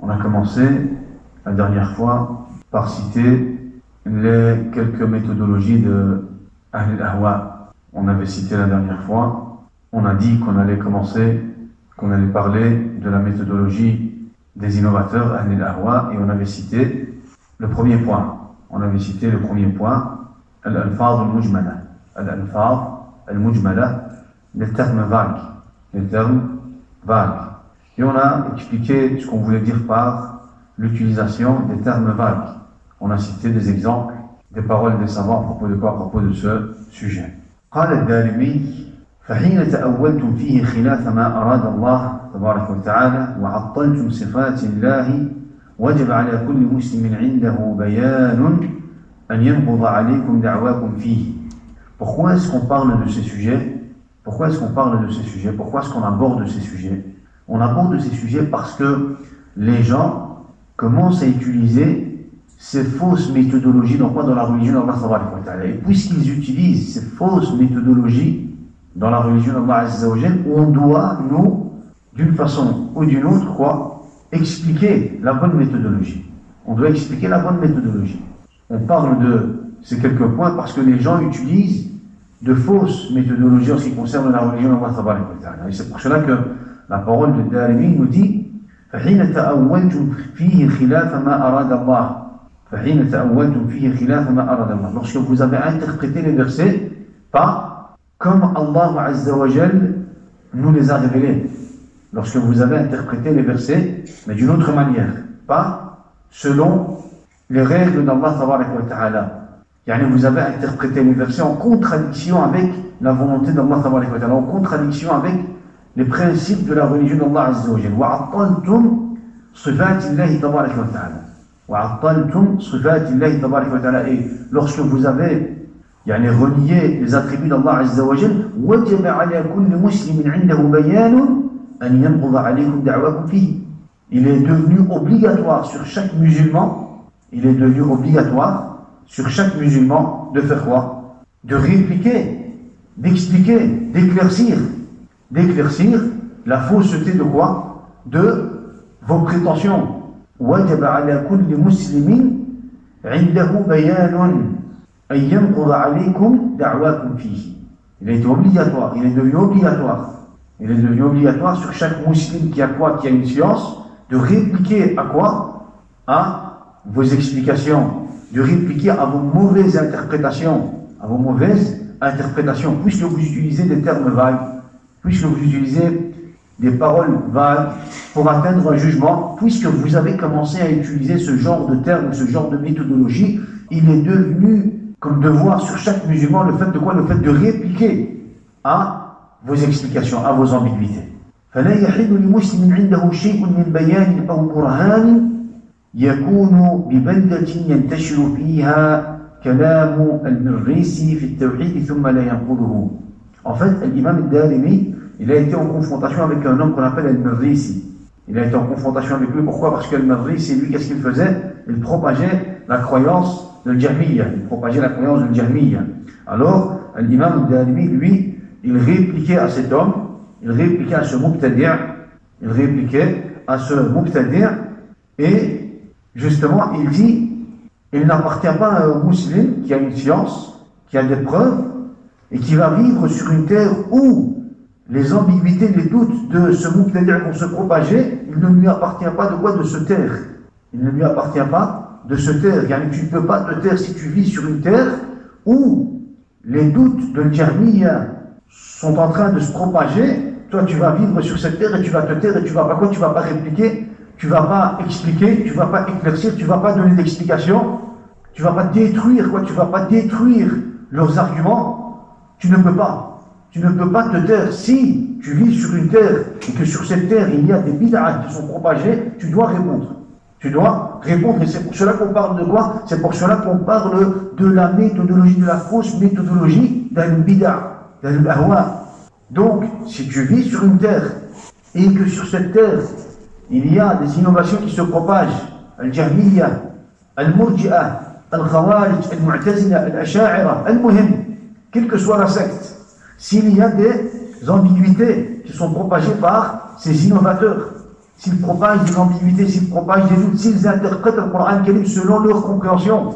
On a commencé la dernière fois par citer les quelques méthodologies de Ahl al-Ahwa. On avait cité la dernière fois, on a dit qu'on allait parler de la méthodologie des innovateurs Ahl al-Ahwa, et on avait cité le premier point. Al-Alfaz al-Mujmala. Al-Alfaz al-Mujmala, les termes vagues. Et on a expliqué ce qu'on voulait dire par l'utilisation des termes vagues. On a cité des exemples, des paroles des savants à propos de quoi? À propos de ce sujet. قال الدارمي فحين تأولتم فيه خلاف ما أراد الله تبارك وتعالى وعطلتم صفات الله وجب على كل مسلم عنده بيان أن ينقض عليكم دعواكم فيه. Pourquoi est-ce qu'on parle de ces sujets? Pourquoi est-ce qu'on aborde ces sujets? On aborde ces sujets parce que les gens commencent à utiliser ces fausses méthodologies dans la religion d'Allah subhanahu wa ta'ala. Et puisqu'ils utilisent ces fausses méthodologies dans la religion d'Allah azza wa jal, on doit, nous, d'une façon ou d'une autre, expliquer la bonne méthodologie. On doit expliquer la bonne méthodologie. On parle de ces quelques points parce que les gens utilisent de fausses méthodologies en ce qui concerne la religion d'Allah subhanahu wa ta'ala. Et c'est pour cela que la parole de Darimi nous dit فَحِينَ تَأَوَّلْتُمْ فِيهِ خِلَافَ مَا أَرَادَ اللَّهُ. Lorsque vous avez interprété les versets pas comme Allah Azza wa Jal nous les a révélés. Lorsque vous avez interprété les versets, mais d'une autre manière, pas selon les règles d'Allah wa ta'ala. Vous avez interprété les versets en contradiction avec la volonté d'Allah wa ta'ala, en contradiction avec les principes de la religion d'Allah Azza wa Jal. وَعَطَّلْتُمْ صِفَاتِ اللَّهِ تَبَارَكَ وَتَعَالَى. Et lorsque vous avez renié les attributs d'Allah Azza wa Jal, وَجَبَ عَلَى كُلِّ مُسْلِمٍ عِنْدَهُ بَيَانٌ أَنْ يَنْقُضَ عَلَيْكُمْ دَعْوَاكُمْ فِيهِ. Il est devenu obligatoire sur chaque musulman, de faire quoi? De répliquer, d'expliquer, d'éclaircir la fausseté de quoi? De vos prétentions. وجب على كل مسلم عنده بيان أن ينقض عليكم دعواكم فيه. Il est devenu obligatoire sur chaque musulman qui a une science, de répliquer à quoi? À vos explications, de répliquer à vos mauvaises interprétations, puisque vous utilisez des termes vagues, puisque vous utilisez des paroles vagues pour atteindre un jugement, puisque vous avez commencé à utiliser ce genre de termes, ce genre de méthodologie, il est devenu comme devoir sur chaque musulman le fait de quoi? Le fait de répliquer à vos explications, à vos ambiguïtés. فلا يحل لمسلم عنده شيء من بيان أو برهان يكون ببلدة ينتشر فيها كلام المريسي في التوحيد ثم لا ينقضه. En fait, l'imam al-Darimi, il a été en confrontation avec un homme qu'on appelle Al-Marrisi. Il a été en confrontation avec lui. Pourquoi? Parce que Al-Marrisi, lui, qu'est-ce qu'il faisait? Il propageait la croyance de Jahmiya. Alors, l'imam al-Darimi, lui, il répliquait à cet homme, il répliquait à ce mubtadi', et justement, il dit, il n'appartient pas à un musulman qui a une science, qui a des preuves, et qui va vivre sur une terre où les ambiguïtés, les doutes de ce mubtadi' vont se propager. Il ne lui appartient pas de quoi? De se taire. Tu ne peux pas te taire si tu vis sur une terre où les doutes de Jahmiya sont en train de se propager. Toi, tu vas vivre sur cette terre et tu vas te taire et tu vas pas quoi? Tu vas pas répliquer, tu vas pas expliquer, tu vas pas éclaircir, tu vas pas donner d'explication, tu vas pas détruire leurs arguments. Tu ne peux pas te taire. Si tu vis sur une terre et que sur cette terre il y a des bid'ah qui sont propagés, tu dois répondre. Et c'est pour cela qu'on parle de quoi? C'est pour cela qu'on parle de la méthodologie, de la fausse méthodologie d'al-bid'ah, d'al-ahwa. Donc, si tu vis sur une terre et que sur cette terre il y a des innovations qui se propagent, al-Jahmiya, al-Murji'ah, al-Khawarij, al-Mu'tazila, al-Asha'ira, al-Muhim, quelle que soit la secte, s'il y a des ambiguïtés qui sont propagées par ces innovateurs, s'ils propagent des ambiguïtés, s'ils propagent des doutes, s'ils interprètent le Coran Karim selon leur compréhension,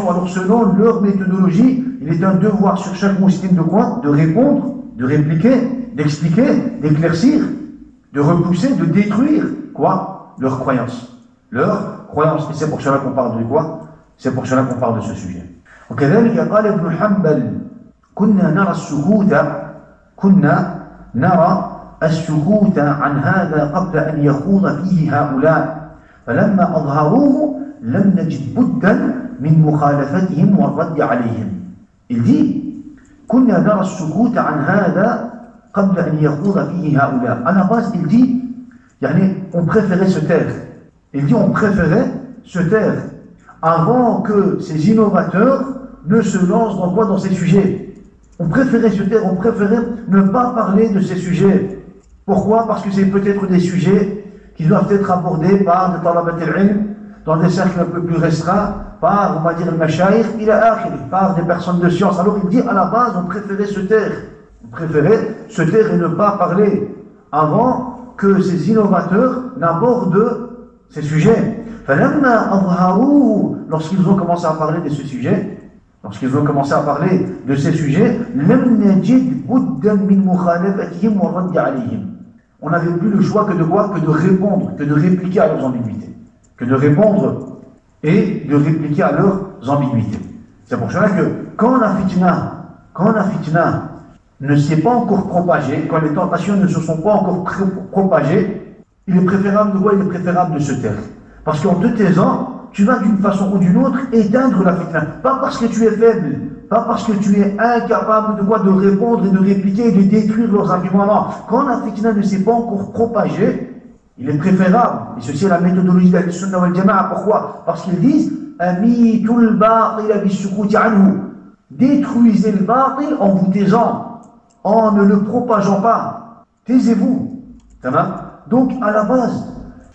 alors selon leur méthodologie, il est un devoir sur chaque musulman de quoi? De répondre, de répliquer, d'expliquer, d'éclaircir, de repousser, de détruire quoi? Leur croyance. Leur croyance. Et c'est pour cela qu'on parle de quoi? C'est pour cela qu'on parle de ce sujet. وكذلك قال ابن حنبل كنا نرى السكوت عن هذا قبل أن يخوض فيه هؤلاء فلما أظهروه لم نجد بدا من مخالفتهم والرد عليهم. Il dit كنا نرى السكوت عن هذا قبل أن يخوض فيه هؤلاء. À la base, il dit on préférait se taire. Il dit on préférait se taire avant que ces innovateurs ne se lancent dans quoi? Dans ces sujets. On préférait se taire, on préférait ne pas parler de ces sujets. Pourquoi? Parce que c'est peut-être des sujets qui doivent être abordés par des talabat al-ilm, dans des cercles un peu plus restreints, par, on va dire, le mashayikh, par des personnes de science. Alors il dit, à la base, on préférait se taire. On préférait se taire et ne pas parler avant que ces innovateurs n'abordent ces sujets. Lorsqu'ils ont commencé à parler de ce sujet, on n'avait plus le choix que de quoi? Que de répondre, que de répliquer à leurs ambiguïtés. Que de répondre et de répliquer à leurs ambiguïtés. C'est pour cela que quand la fitna ne s'est pas encore propagée, quand les tentations ne se sont pas encore propagées, il est préférable de quoi? Il est préférable de se taire. Parce qu'en te taisant, tu vas d'une façon ou d'une autre éteindre la fitna. Pas parce que tu es faible, pas parce que tu es incapable de quoi? De répondre et de répliquer et de détruire leurs arguments. Non. Quand la fitna ne s'est pas encore propagée, il est préférable, et ceci est la méthodologie d'Ahl Sunnah wal Jama'a. Pourquoi? Parce qu'ils disent Amitul ba'ila bis-sukuti anhu. Détruisez le ba'il en vous taisant, en ne le propageant pas. Taisez-vous. Donc, à la base,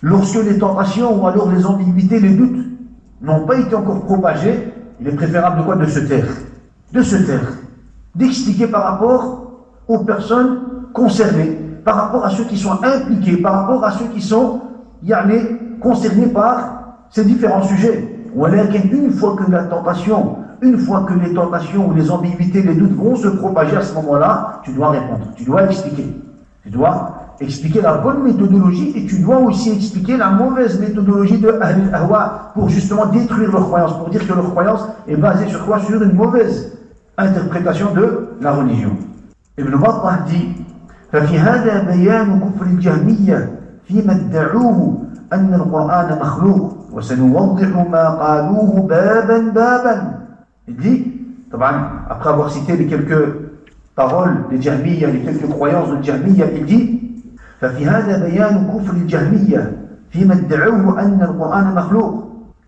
lorsque les tentations ou alors les ambiguïtés, les doutes n'ont pas été encore propagés, il est préférable de quoi? De se taire. De se taire. D'expliquer par rapport aux personnes concernées, par rapport à ceux qui sont impliqués, par rapport à ceux qui sont concernés par ces différents sujets. Une fois que les tentations ou les ambiguïtés, les doutes vont se propager, à ce moment-là, tu dois répondre, tu dois expliquer. Tu dois expliquer la bonne méthodologie et tu dois aussi expliquer la mauvaise méthodologie de Ahl al-Ahwa pour justement détruire leur croyance, pour dire que leur croyance est basée sur quoi? Sur une mauvaise interprétation de la religion. Ibn Battah dit ففي هذا بيان كفر الجهمية فيما ادعوه أن القرآن مخلوق وسنوضح ما قالوه بابا. Il dit, après avoir cité les quelques paroles des Jahmiyya, les quelques croyances de Jahmiyya, il dit ففي هذا بيان كفر الجهمية فيما ادعوه أن القرآن مخلوق.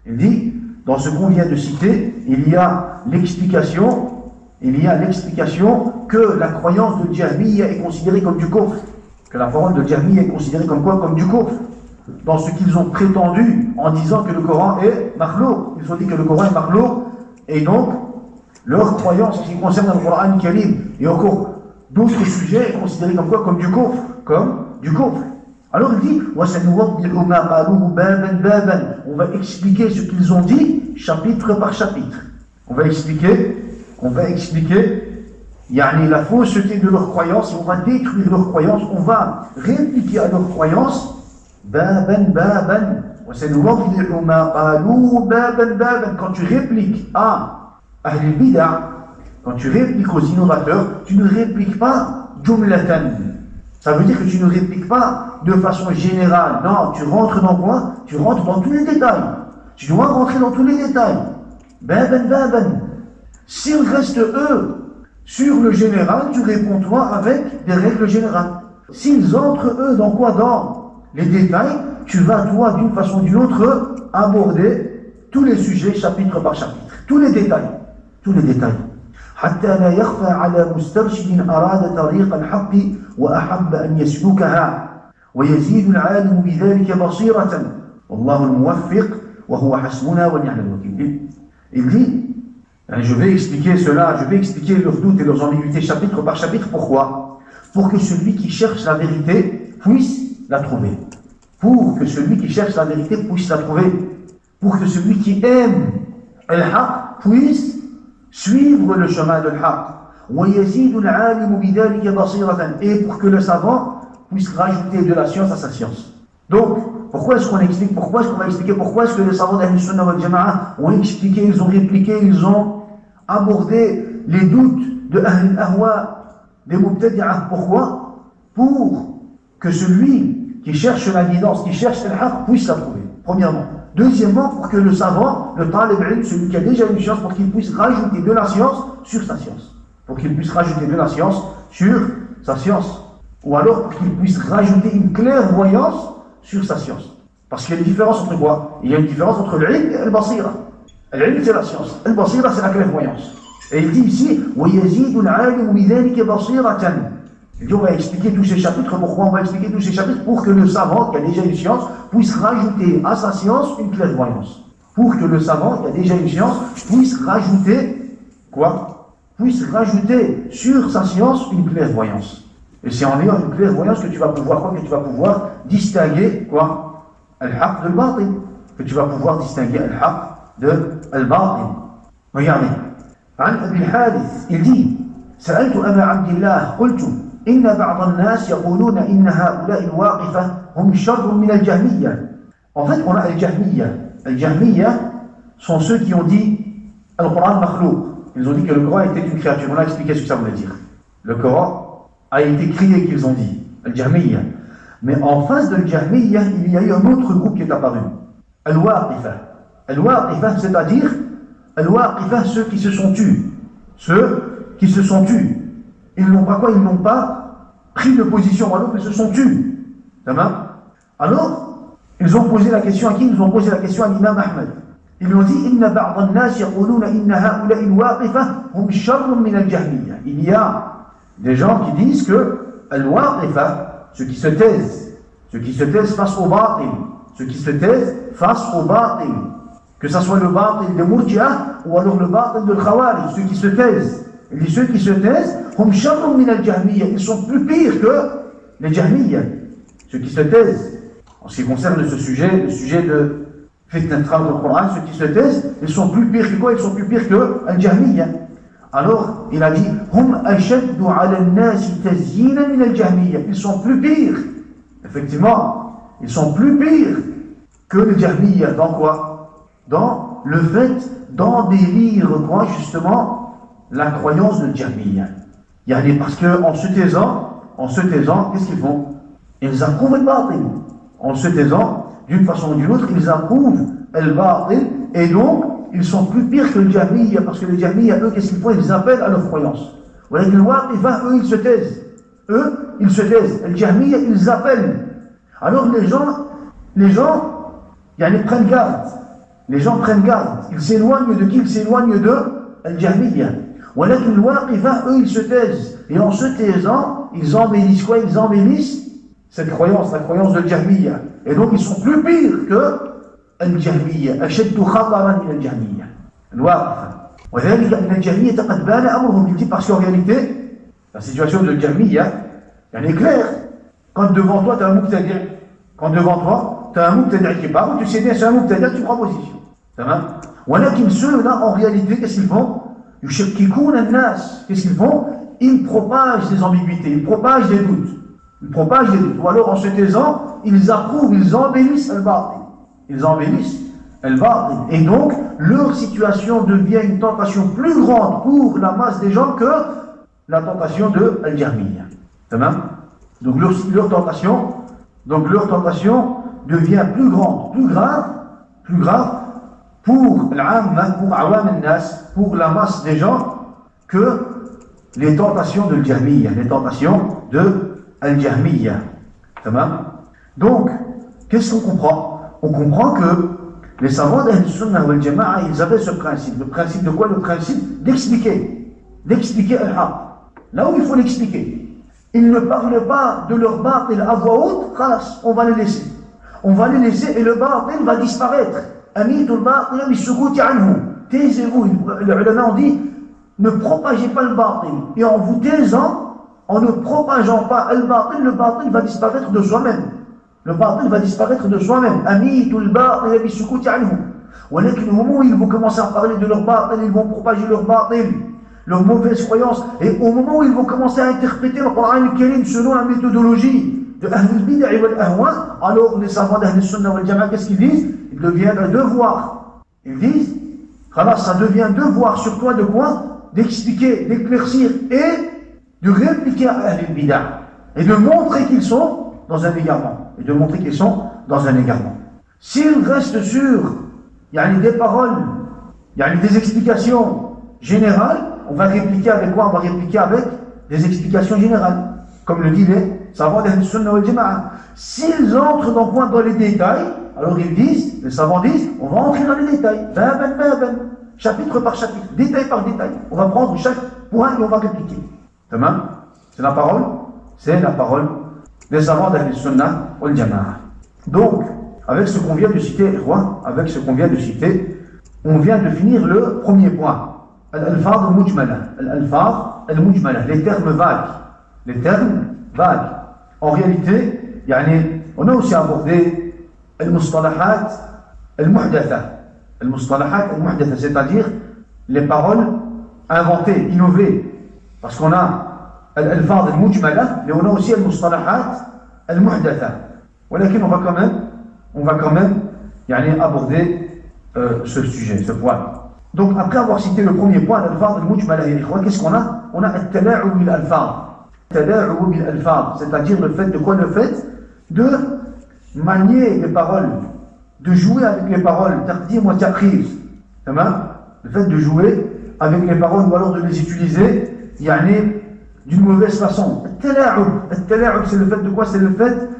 Il dit, dans ce qu'on vient de citer, il y a l'explication que la croyance de Jahmiyya est considérée comme du kufr, que la parole de Jahmiyya est considérée comme quoi? Comme du kufr, dans ce qu'ils ont prétendu en disant que le Coran est makhlouk. Ils ont dit que le Coran est makhlouk, et donc leur croyance en ce qui concerne le Coran Karim et encore d'autres sujets est considérée comme quoi? Comme du kufr, Alors il dit on va expliquer ce qu'ils ont dit chapitre par chapitre. On va expliquer la fausseté de leur croyance, on va détruire leur croyance, on va répliquer à leur croyance quand tu répliques à Ahl al-Bid'ah, quand tu répliques aux innovateurs, tu ne répliques pas jumlatan. Ça veut dire que tu ne répliques pas de façon générale. Non, tu rentres dans quoi? Tu rentres dans tous les détails. Tu dois rentrer dans tous les détails. S'ils restent eux sur le général, tu réponds toi avec des règles générales. S'ils entrent eux dans quoi? Dans les détails, tu vas toi d'une façon ou d'une autre aborder tous les sujets chapitre par chapitre. Tous les détails. حتى لا يخفى على مسترشد أراد طريق الحق وأحب أن يسلكها ويزيد العالم بذلك بصيرة والله الموفق وهو حسبنا ونعم الوكيل. Il dit, je vais expliquer leurs doutes et leurs ambiguïtés chapitre par chapitre. Pourquoi? Pour que celui qui cherche la vérité puisse la trouver. Pour que celui qui cherche la vérité puisse la trouver. Pour que celui qui aime al-haq puisse suivre le chemin de al-haq. Et pour que le savant puisse rajouter de la science à sa science. Donc, pourquoi est-ce qu'on explique, pourquoi est-ce qu'on va expliquer, pourquoi est-ce que les savants d'Ahl Sunnah wal Jama'a ont expliqué, ils ont répliqué, ils ont abordé les doutes de Ahl al-Ahwa, des Mubtadi'ah. Pourquoi? Pour que celui qui cherche la guidance, qui cherche al-haq, puisse la trouver, premièrement. Deuxièmement, pour que le savant, le talib ilm, celui qui a déjà une science, pour qu'il puisse rajouter de la science sur sa science. Pour qu'il puisse rajouter de la science sur sa science. Ou alors pour qu'il puisse rajouter une clairvoyance sur sa science. Parce qu'il y a une différence entre quoi? Il y a une différence entre l'ilm et al-basira. L'ilm c'est la science, al-basira c'est la clairvoyance. Et il dit ici, il dit on va expliquer tous ces chapitres. Pourquoi on va expliquer tous ces chapitres? Pour que le savant qui a déjà une science puisse rajouter à sa science une clairvoyance. Pour que le savant qui a déjà une science puisse rajouter quoi? Puisse rajouter sur sa science une clairvoyance. Et c'est en ayant une clairvoyance que tu vas pouvoir quoi? Que tu vas pouvoir distinguer quoi? Al-haq de al-batil. Que tu vas pouvoir distinguer al-haq de al-batil. Regardez. عن أبي الحارث il dit سألت أبا عبد الله قلت إن بعض الناس يقولون إن هؤلاء الواقفة هم شر من الجهمية. En fait, on a al-Jahmiyya. Al-Jahmiyya sont ceux qui ont dit Al-Qur'an makhlouq. Ils ont dit que le Coran était une créature. On a expliqué ce que ça voulait dire. Le Coran a été créé, qu'ils ont dit. Al-Jahmiyya. Mais en face de Al-Jahmiyya, il y a eu un autre groupe qui est apparu. Al-Waqifa. Al-Waqifa, c'est-à-dire Al-Waqifa, ceux qui se sont tus. Ceux qui se sont tus. Ils n'ont pas quoi? Ils n'ont pas pris de position, alors ils se sont tus. Alors, ils ont posé la question à qui? Ils ont posé la question à l'imam Ahmed. Ils lui ont dit Inna ba'd an-nas yaquluna inna ha'ula'i al-waqifa hum sharrun min al-jahmiyya. Il y a des gens qui disent que al-waqifa, ceux qui se taisent face au batil, ceux qui se taisent face au batil, que ça soit le batil de Murji'ah ou alors le batil de Khawarij, ceux qui se taisent. Il dit ceux qui se taisent hum sharrun min al-jahmiyya, ils sont plus pires que les jahmiyya. Ceux qui se taisent. En ce qui concerne ce sujet, le sujet de Fitnat au Coran, ceux qui se taisent, ils sont plus pires que quoi? Ils sont plus pires que Al-Jahmiyya. Alors, il a dit Hum ashaddu ala an-nasi tazyina min al-Jahmiyya. Ils sont plus pires. Effectivement, ils sont plus pires que les Jahmiyya. Dans quoi? Dans le fait d'embellir quoi? Justement, la croyance de Jahmiyya. Parce qu'en se taisant, qu'est-ce qu'ils font? Ils approuvent le batil. En se taisant, d'une façon ou d'une autre, ils approuvent al-batil, et donc, ils sont plus pires que le Jahmiyya, parce que les Jahmiyya, eux, qu'est-ce qu'ils font? Ils appellent à leur croyance. Voilà, eux, ils se taisent. Eux, ils se taisent. Le Jahmiyya, ils appellent. Alors, les gens, ils prennent garde. Les gens prennent garde. Ils s'éloignent de qui? Ils s'éloignent de al-Jahmiyya. Voilà que eux, ils se taisent. Et en se taisant, ils embellissent quoi? Ils embellissent cette croyance, la croyance de Jahmiyya. Et donc ils sont plus pires que Al-Jahmiyya. Ashaddu khataran min Al-Jahmiyya. Al-Waqifa. وذلك أن الجهمية قد بان أمرهم. Il dit parce qu'en réalité, la situation de Jahmiyya, elle est claire. Quand devant toi, tu as un Mubtadi' qui parle, tu sais bien, c'est un Mubtadi', tu prends position. Ça va? ولكن ceux-là, en réalité, qu'est-ce qu'ils font? يشككون الناس. Qu'est-ce qu'ils font? Ils propagent des ambiguïtés, ils propagent des doutes. Ou alors en se taisant, ils approuvent, ils embellissent al-batil. Et donc, leur situation devient une tentation plus grande pour la masse des gens que la tentation de al-Jahmiyya. Donc leur tentation devient plus grande, plus grave pour l'amma, pour awam al-nas, pour la masse des gens, que les tentations de al-Jahmiyya, les tentations de Al-Jahmiyya. Donc, qu'est-ce qu'on comprend? On comprend que les savants d'Ahl Sunnah wal Jama'a, ils avaient ce principe. Le principe de quoi? Le principe d'expliquer al-haq. Là où il faut l'expliquer. Ils ne parlent pas de leur batil à voix haute, khalas, on va les laisser. Et le batil va disparaître. Amitul batil bis-sukuti anhu. Taisez-vous. Les ulama ont dit, ne propagez pas le batil. Et en vous taisant, en ne propageant pas al-batil, le batil va disparaître de soi-même. Le batil va disparaître de soi-même. Amitul batil bisukuti anhu. Au moment où ils vont commencer à parler de leur batil, ils vont propager leur batil, leur mauvaise croyance, et au moment où ils vont commencer à interpréter le Coran al-Karim selon la méthodologie de Ahlul Bid'a wal Ahwa, alors les savants d'Ahl Sunnah wal Jama'a, qu'est-ce qu'ils disent? Il devient un devoir. Ils disent, ça devient un devoir sur toi de quoi? D'expliquer, d'éclaircir et de répliquer à Ahlul Bid'a et de montrer qu'ils sont dans un égarement. Et de montrer qu'ils sont dans un égarement. S'ils restent sur des paroles, des explications générales, on va répliquer avec quoi? On va répliquer avec des explications générales. Comme le disent les savants d'Ahl Sunnah wal Jama'a. S'ils entrent dans les détails, alors ils disent, les savants disent, on va entrer dans les détails. Chapitre par chapitre, détail par détail. On va prendre chaque point et on va répliquer. C'est la parole des savants d'Ahl Sunnah wal Jama'a. Donc, avec ce qu'on vient de citer, on vient de finir le premier point. Al-alfaz al-mujmala, les termes vagues. En réalité, on a aussi abordé al-mustalahat al-muhdatha, c'est-à-dire les paroles inventées, innovées. Parce qu'on a al-alfaz al-mujmala, mais on a aussi al-mustalahat al-muhdatha. Mais on va quand même aborder ce sujet, ce point. Donc après avoir cité le premier point, al-alfaz al-mujmala, qu'est-ce qu'on a? On a al-tala'ub bil-alfaz. C'est-à-dire le fait de quoi? Le fait de manier les paroles, de jouer avec les paroles, taqdim wa ta'khir. Le fait de jouer avec les paroles ou alors de les utiliser d'une mauvaise façon. Al-tala'ub, c'est le fait de quoi? C'est le fait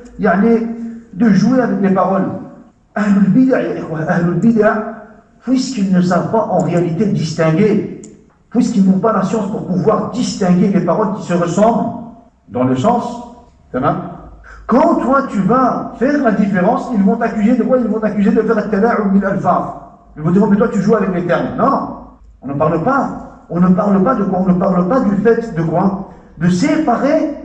de jouer avec les paroles. Ahlul Bid'a, puisqu'ils ne savent pas en réalité distinguer, puisqu'ils n'ont pas la science pour pouvoir distinguer les paroles qui se ressemblent dans le sens, quand toi tu vas faire la différence, ils vont t'accuser de quoi? Ils vont t'accuser de faire al-tala'ub bil-alfaz. Ils vont dire, mais toi tu joues avec les termes. Non, on ne parle pas de quoi? On ne parle pas du fait de quoi? De séparer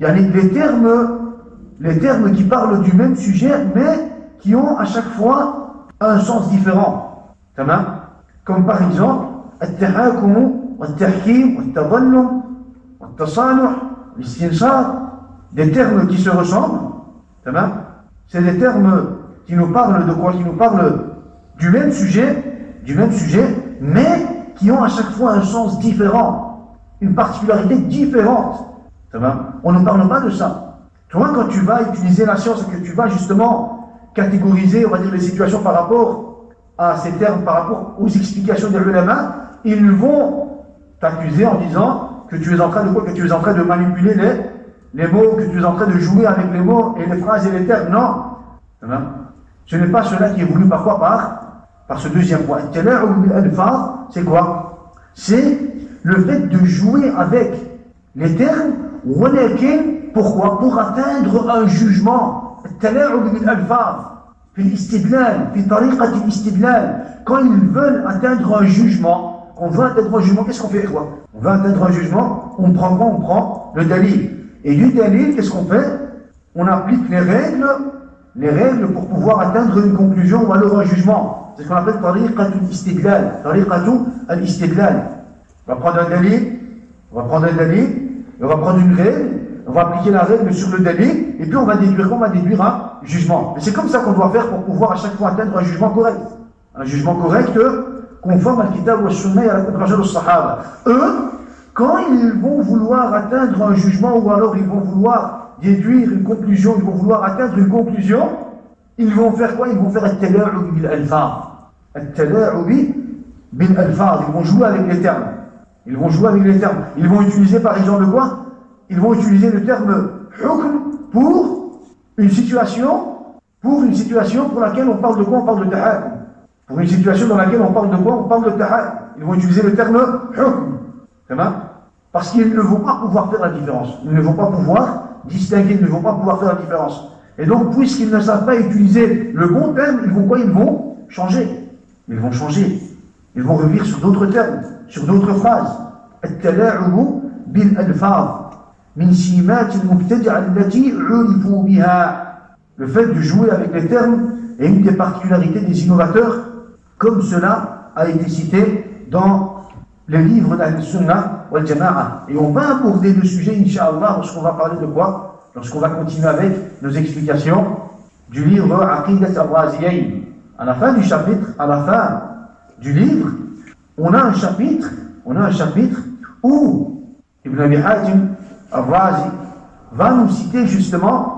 les termes qui parlent du même sujet, mais qui ont à chaque fois un sens différent. Comme par exemple, al-tahakum, al-tahkim, al-tadallum, al-tasanuh, l'istinsar, des termes qui se ressemblent. C'est des termes qui nous parlent de quoi? Qui nous parlent du même sujet, mais qui ont à chaque fois un sens différent, une particularité différente. On ne parle pas de ça. Toi, quand tu vas utiliser la science et que tu vas justement catégoriser, on va dire, les situations par rapport à ces termes, par rapport aux explications des ulama, ils vont t'accuser en disant que tu es en train de quoi? Que tu es en train de manipuler les mots, que tu es en train de jouer avec les mots et les phrases et les termes. Non. Ce n'est pas cela qui est voulu par quoi? Par ce deuxième point. C'est quoi? C'est le fait de jouer avec les termes. Pourquoi? Pour atteindre un jugement. Quand ils veulent atteindre un jugement, qu'est-ce qu'on fait? On veut atteindre un jugement, on prend quoi? On prend le dalil. Et du dalil, qu'est-ce qu'on fait? On applique les règles pour pouvoir atteindre une conclusion ou alors un jugement. C'est ce qu'on appelle tariqatu al-istidlal. On va prendre un dalil, on va prendre une règle, on va appliquer la règle sur le dalil, et puis on va déduire un jugement. Et c'est comme ça qu'on doit faire pour pouvoir à chaque fois atteindre un jugement correct. Un jugement correct conforme à al-kitab wa sunnah et à la rajul al-sahaba. Eux, quand ils vont vouloir atteindre un jugement ou alors ils vont vouloir déduire une conclusion, ils vont vouloir atteindre une conclusion, ils vont faire quoi? Ils vont faire al-tala'ub bil-alfaz. Al-tala'ub bil-alfaz. Ils vont jouer avec les termes. Ils vont utiliser par exemple quoi? Ils vont utiliser le terme hukm pour une situation pour laquelle on parle de quoi? On parle de tahakum. Pour une situation dans laquelle on parle de quoi? On parle de tahakum. Ils vont utiliser le terme hukm. Parce qu'ils ne vont pas pouvoir faire la différence. Ils ne vont pas pouvoir distinguer, ils ne vont pas pouvoir faire la différence. Et donc, puisqu'ils ne savent pas utiliser le bon terme, ils vont quoi? Ils vont changer. Ils vont revenir sur d'autres termes, sur d'autres phrases. At-tala'ubu bil-alfaz. من سمات المبتدعة التي عرفوا بها. Le fait de jouer avec les termes est une des particularités des innovateurs, comme cela a été cité dans les livres d'Ahl-Sunnah wal Jama'a. Et on va aborder le sujet, Inch'Allah, lorsqu'on va parler de quoi? Lorsqu'on va continuer avec nos explications du livre Aqidat al-Raziyayn. À la fin du chapitre, à la fin du livre, on a un chapitre où Ibn Abi Hatim al-Razi va nous citer justement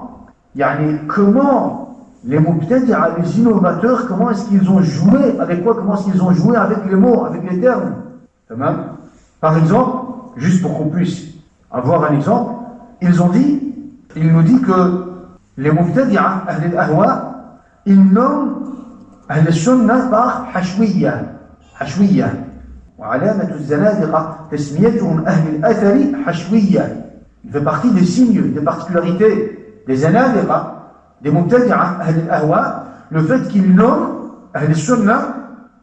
comment les Mubtadi'a, les innovateurs, comment est-ce qu'ils ont joué avec quoi, comment est-ce qu'ils ont joué avec les mots, avec les termes. Par exemple, juste pour qu'on puisse avoir un exemple, il nous dit que les Mubtadi'a, Ahl al-Ahwa, ils nomment Ahl al-Sunnah par Hashwiyya. وعلامة الزنادقة تسميتهم أهل الأثر حشوية. Il fait partie des signes, des particularités des Zanadiqa, des Mubtadi'a, Ahl al-Ahwa, le fait qu'ils nomment Ahl al-Sunnah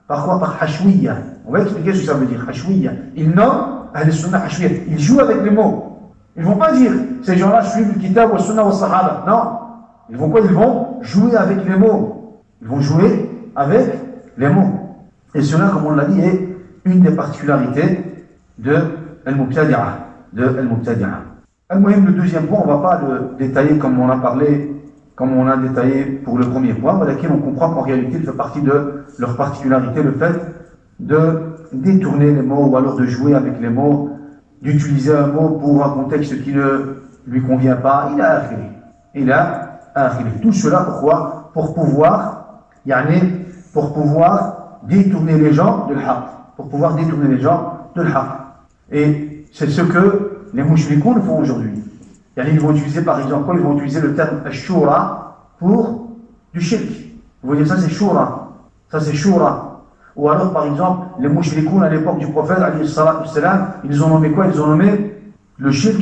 par quoi? Par Hashwiyya. On va expliquer ce que ça veut dire, Hashwiyya. Ils nomment Ahl al-Sunnah Hashwiyya. Ils jouent avec les mots. Ils ne vont pas dire ces gens-là suivent le Kitab wa Sunnah wa Sahaba. Non. Ils vont quoi? Ils vont jouer avec les mots. Ils vont jouer avec les mots. Et cela, comme on l'a dit, est une des particularités de Al-Mubtadi'a. Le deuxième point, on ne va pas le détailler comme on a détaillé pour le premier point, mais laquelle on comprend qu'en réalité, il fait partie de leur particularité, le fait de détourner les mots ou alors de jouer avec les mots, d'utiliser un mot pour un contexte qui ne lui convient pas. Il a akhiri. Tout cela, pourquoi? Pour pouvoir détourner les gens de l'haq. Et c'est ce que les mouchrikoun font aujourd'hui. Ils vont utiliser par exemple quoi? Ils vont utiliser le terme shura pour du shirk. Vous voyez, ça c'est shura. Ou alors par exemple, les mouchrikoun à l'époque du prophète, ils ont nommé quoi? Ils ont nommé le shirk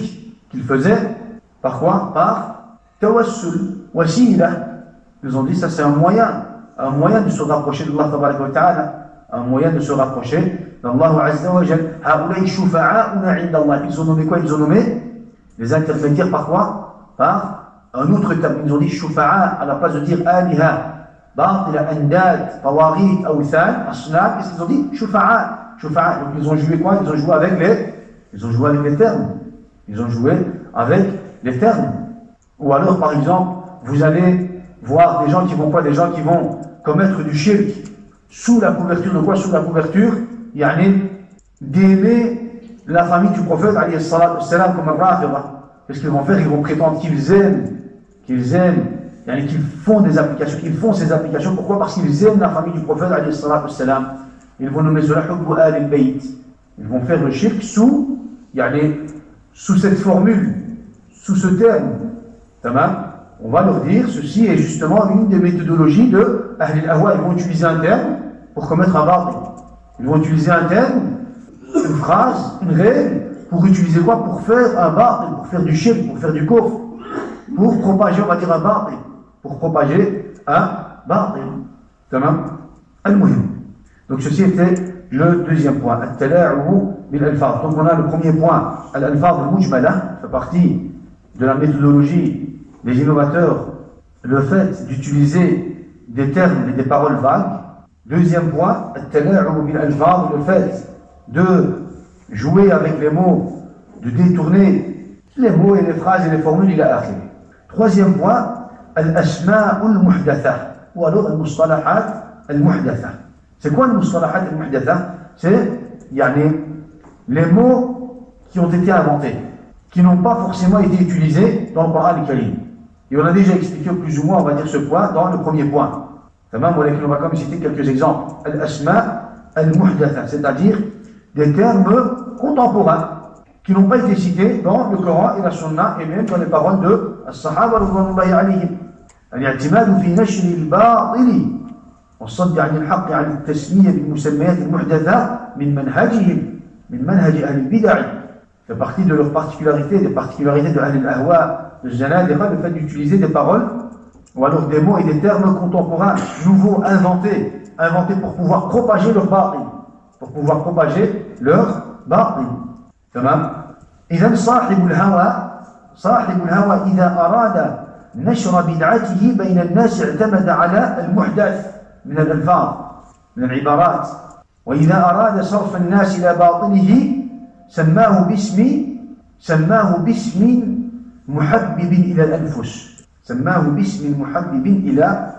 qu'ils faisaient par quoi? Par tawassul, wasila. Ils ont dit ça c'est un moyen de se rapprocher d'Allah tabaraka wa ta'ala. Un moyen de se rapprocher d'Allah Azza wa Jal. Ils ont nommé quoi? Ils ont nommé les intermédiaires par quoi? Par un autre terme. Ils ont dit shufa'a à la place de dire aliha, batila, andad, tawarit, awthan, asnaf. Qu'est-ce qu'ils ont dit? Shufa'a. Donc ils ont joué quoi? Ils ont joué avec les termes. Ou alors par exemple, vous allez voir des gens qui vont commettre du shirk. Sous la couverture de quoi? Sous la couverture d'aimer la famille du prophète comme un rafida. Qu'est-ce qu'ils vont faire? Ils vont prétendre qu'ils aiment, qu'ils font ces applications. Pourquoi? Parce qu'ils aiment la famille du prophète. Ils vont nommer cela hubbu al-bayt. Ils vont faire le shirk sous cette formule, sous ce terme. On va leur dire, ceci est justement une des méthodologies de Ahl al-Ahwa. Ils vont utiliser un terme pour commettre un batil. Ils vont utiliser un terme, une phrase, une règle, pour utiliser quoi? Pour faire un batil, pour faire du shirk, pour faire du kufr, pour propager, on va dire un batil, Al-Muhim. Donc ceci était le deuxième point, Al-Tala'u bil-alfaz. Donc on a le premier point, Al-alfaz al-mujmala, fait partie de la méthodologie des innovateurs, le fait d'utiliser des termes et des paroles vagues. Deuxième point, le fait de jouer avec les mots, de détourner les mots et les phrases et les formules ila akhir. Troisième point, al-asma'ul muhdatha, ou alors al-mustalahat al-muhdatha. C'est quoi al-mustalahat al-muhdatha? C'est les mots qui ont été inventés, qui n'ont pas forcément été utilisés dans le Coran al-Karim. Et on a déjà expliqué plus ou moins, on va dire ce point, dans le premier point. On va quand même citer quelques exemples. Al-asma al-muhdatha, c'est-à-dire des termes contemporains qui n'ont pas été cités dans le Coran et la Sunna et même dans les paroles de as-Sahaba radhiyallahu alayhim. Al-i'timad fi nashr al-batil والصد عن الحق عن التسمية بالمسميات المحدثة من منهج أهل البدع. C'est partie de leurs particularités, des particularités de Ahl al-Ahwa, de Zanadiqa, le fait d'utiliser des paroles ou alors des mots et des termes contemporains, nouveaux, inventés pour pouvoir propager leur batil. Tamam. إذن صاحب الهوى صاحب الهوى إذا أراد نشر بدعته بين الناس اعتمد على المحدث من الألفاظ من العبارات وإذا أراد صرف الناس إلى باطله سماه باسم محبب إلى الأنفس سماه باسم محبب إلى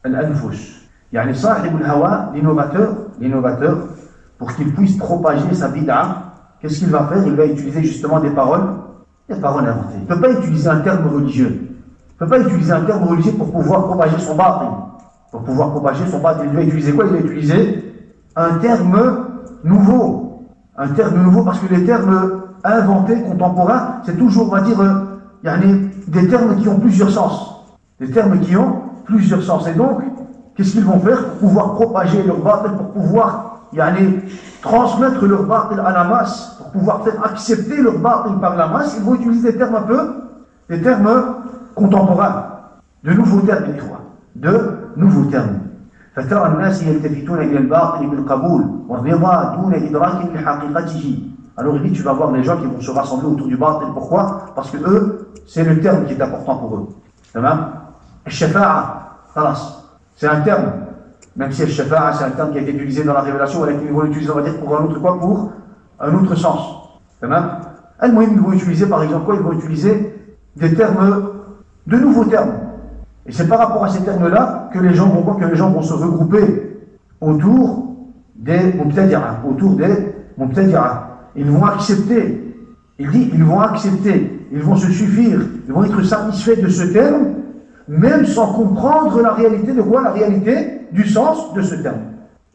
الأنفس يعني صاحب الهوى l'innovateur pour qu'il puisse propager sa bid'a qu'est-ce qu'il va faire? Il va utiliser justement des paroles inventées. Il ne peut pas utiliser un terme religieux. Il ne peut pas utiliser un terme religieux pour pouvoir propager son batil. Il va utiliser quoi? Il va utiliser un terme nouveau. Un terme nouveau parce que les termes inventés, contemporains, c'est toujours, on va dire, des termes qui ont plusieurs sens. Des termes qui ont plusieurs sens. Et donc, qu'est-ce qu'ils vont faire pour pouvoir propager leur batil, pour pouvoir transmettre leur batil à la masse, pour pouvoir faire accepter leur batil par la masse? Ils vont utiliser des termes des termes contemporains, de nouveaux termes, de nouveaux termes. فترى الناس يلتفتون إلى الباطل بالقبول والرضا دون إدراك لحقيقته. Alors il dit, tu vas voir les gens qui vont se rassembler autour du batil. Pourquoi? Parce que eux, c'est le terme qui est important pour eux. الشفاعة, c'est un terme, même si الشفاعة c'est un terme qui a été utilisé dans la révélation, ils vont l'utiliser, on va dire, pour un autre quoi? Pour un autre sens. Ils vont utiliser par exemple quoi? Ils vont utiliser des termes, de nouveaux termes. Et c'est par rapport à ces termes-là que les gens vont se regrouper autour des Mubtadi'a. Ils vont accepter. Il dit, ils vont se suffire, ils vont être satisfaits de ce terme, même sans comprendre la réalité de quoi? La réalité du sens de ce terme.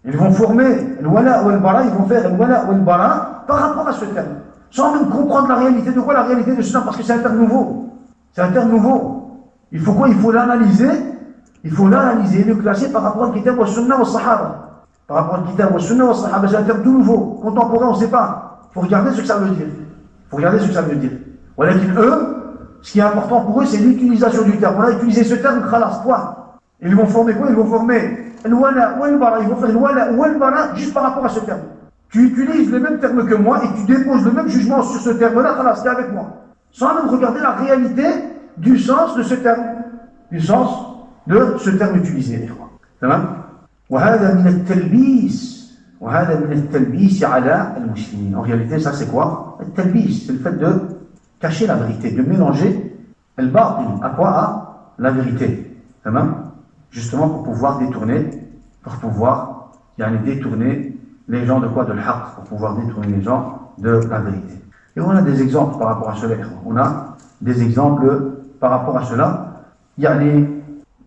Ils vont former al-wala ou al-bara, ils vont faire al-wala ou al-bara par rapport à ce terme, sans même comprendre la réalité de quoi? La réalité de ce terme, parce que c'est un terme nouveau. C'est un terme nouveau. Il faut quoi? Il faut l'analyser et le classer par rapport au kitab wa sunna wa sahaba. Par rapport au kitab wa sunna wa sahaba, c'est un terme tout nouveau, contemporain, on ne sait pas. Il faut regarder ce que ça veut dire. Voilà eux, ce qui est important pour eux, c'est l'utilisation du terme. On a utilisé ce terme, khalas, point. Ils vont former quoi? Ils vont former al-wala ou al-bara. Ils vont faire al-wala ou al-bara juste par rapport à ce terme. Tu utilises le même terme que moi et tu déposes le même jugement sur ce terme-là, khalas, t'es avec moi. Sans même regarder la réalité du sens de ce terme. utilisé. وهذا من التلبيس على المسلمين. En réalité, ça c'est quoi? التلبيس, c'est le fait de cacher la vérité, de mélanger al-batil à quoi? À la vérité. Justement pour pouvoir détourner les gens de quoi? De l'haq, pour pouvoir détourner les gens de la vérité. Et on a des exemples par rapport à cela.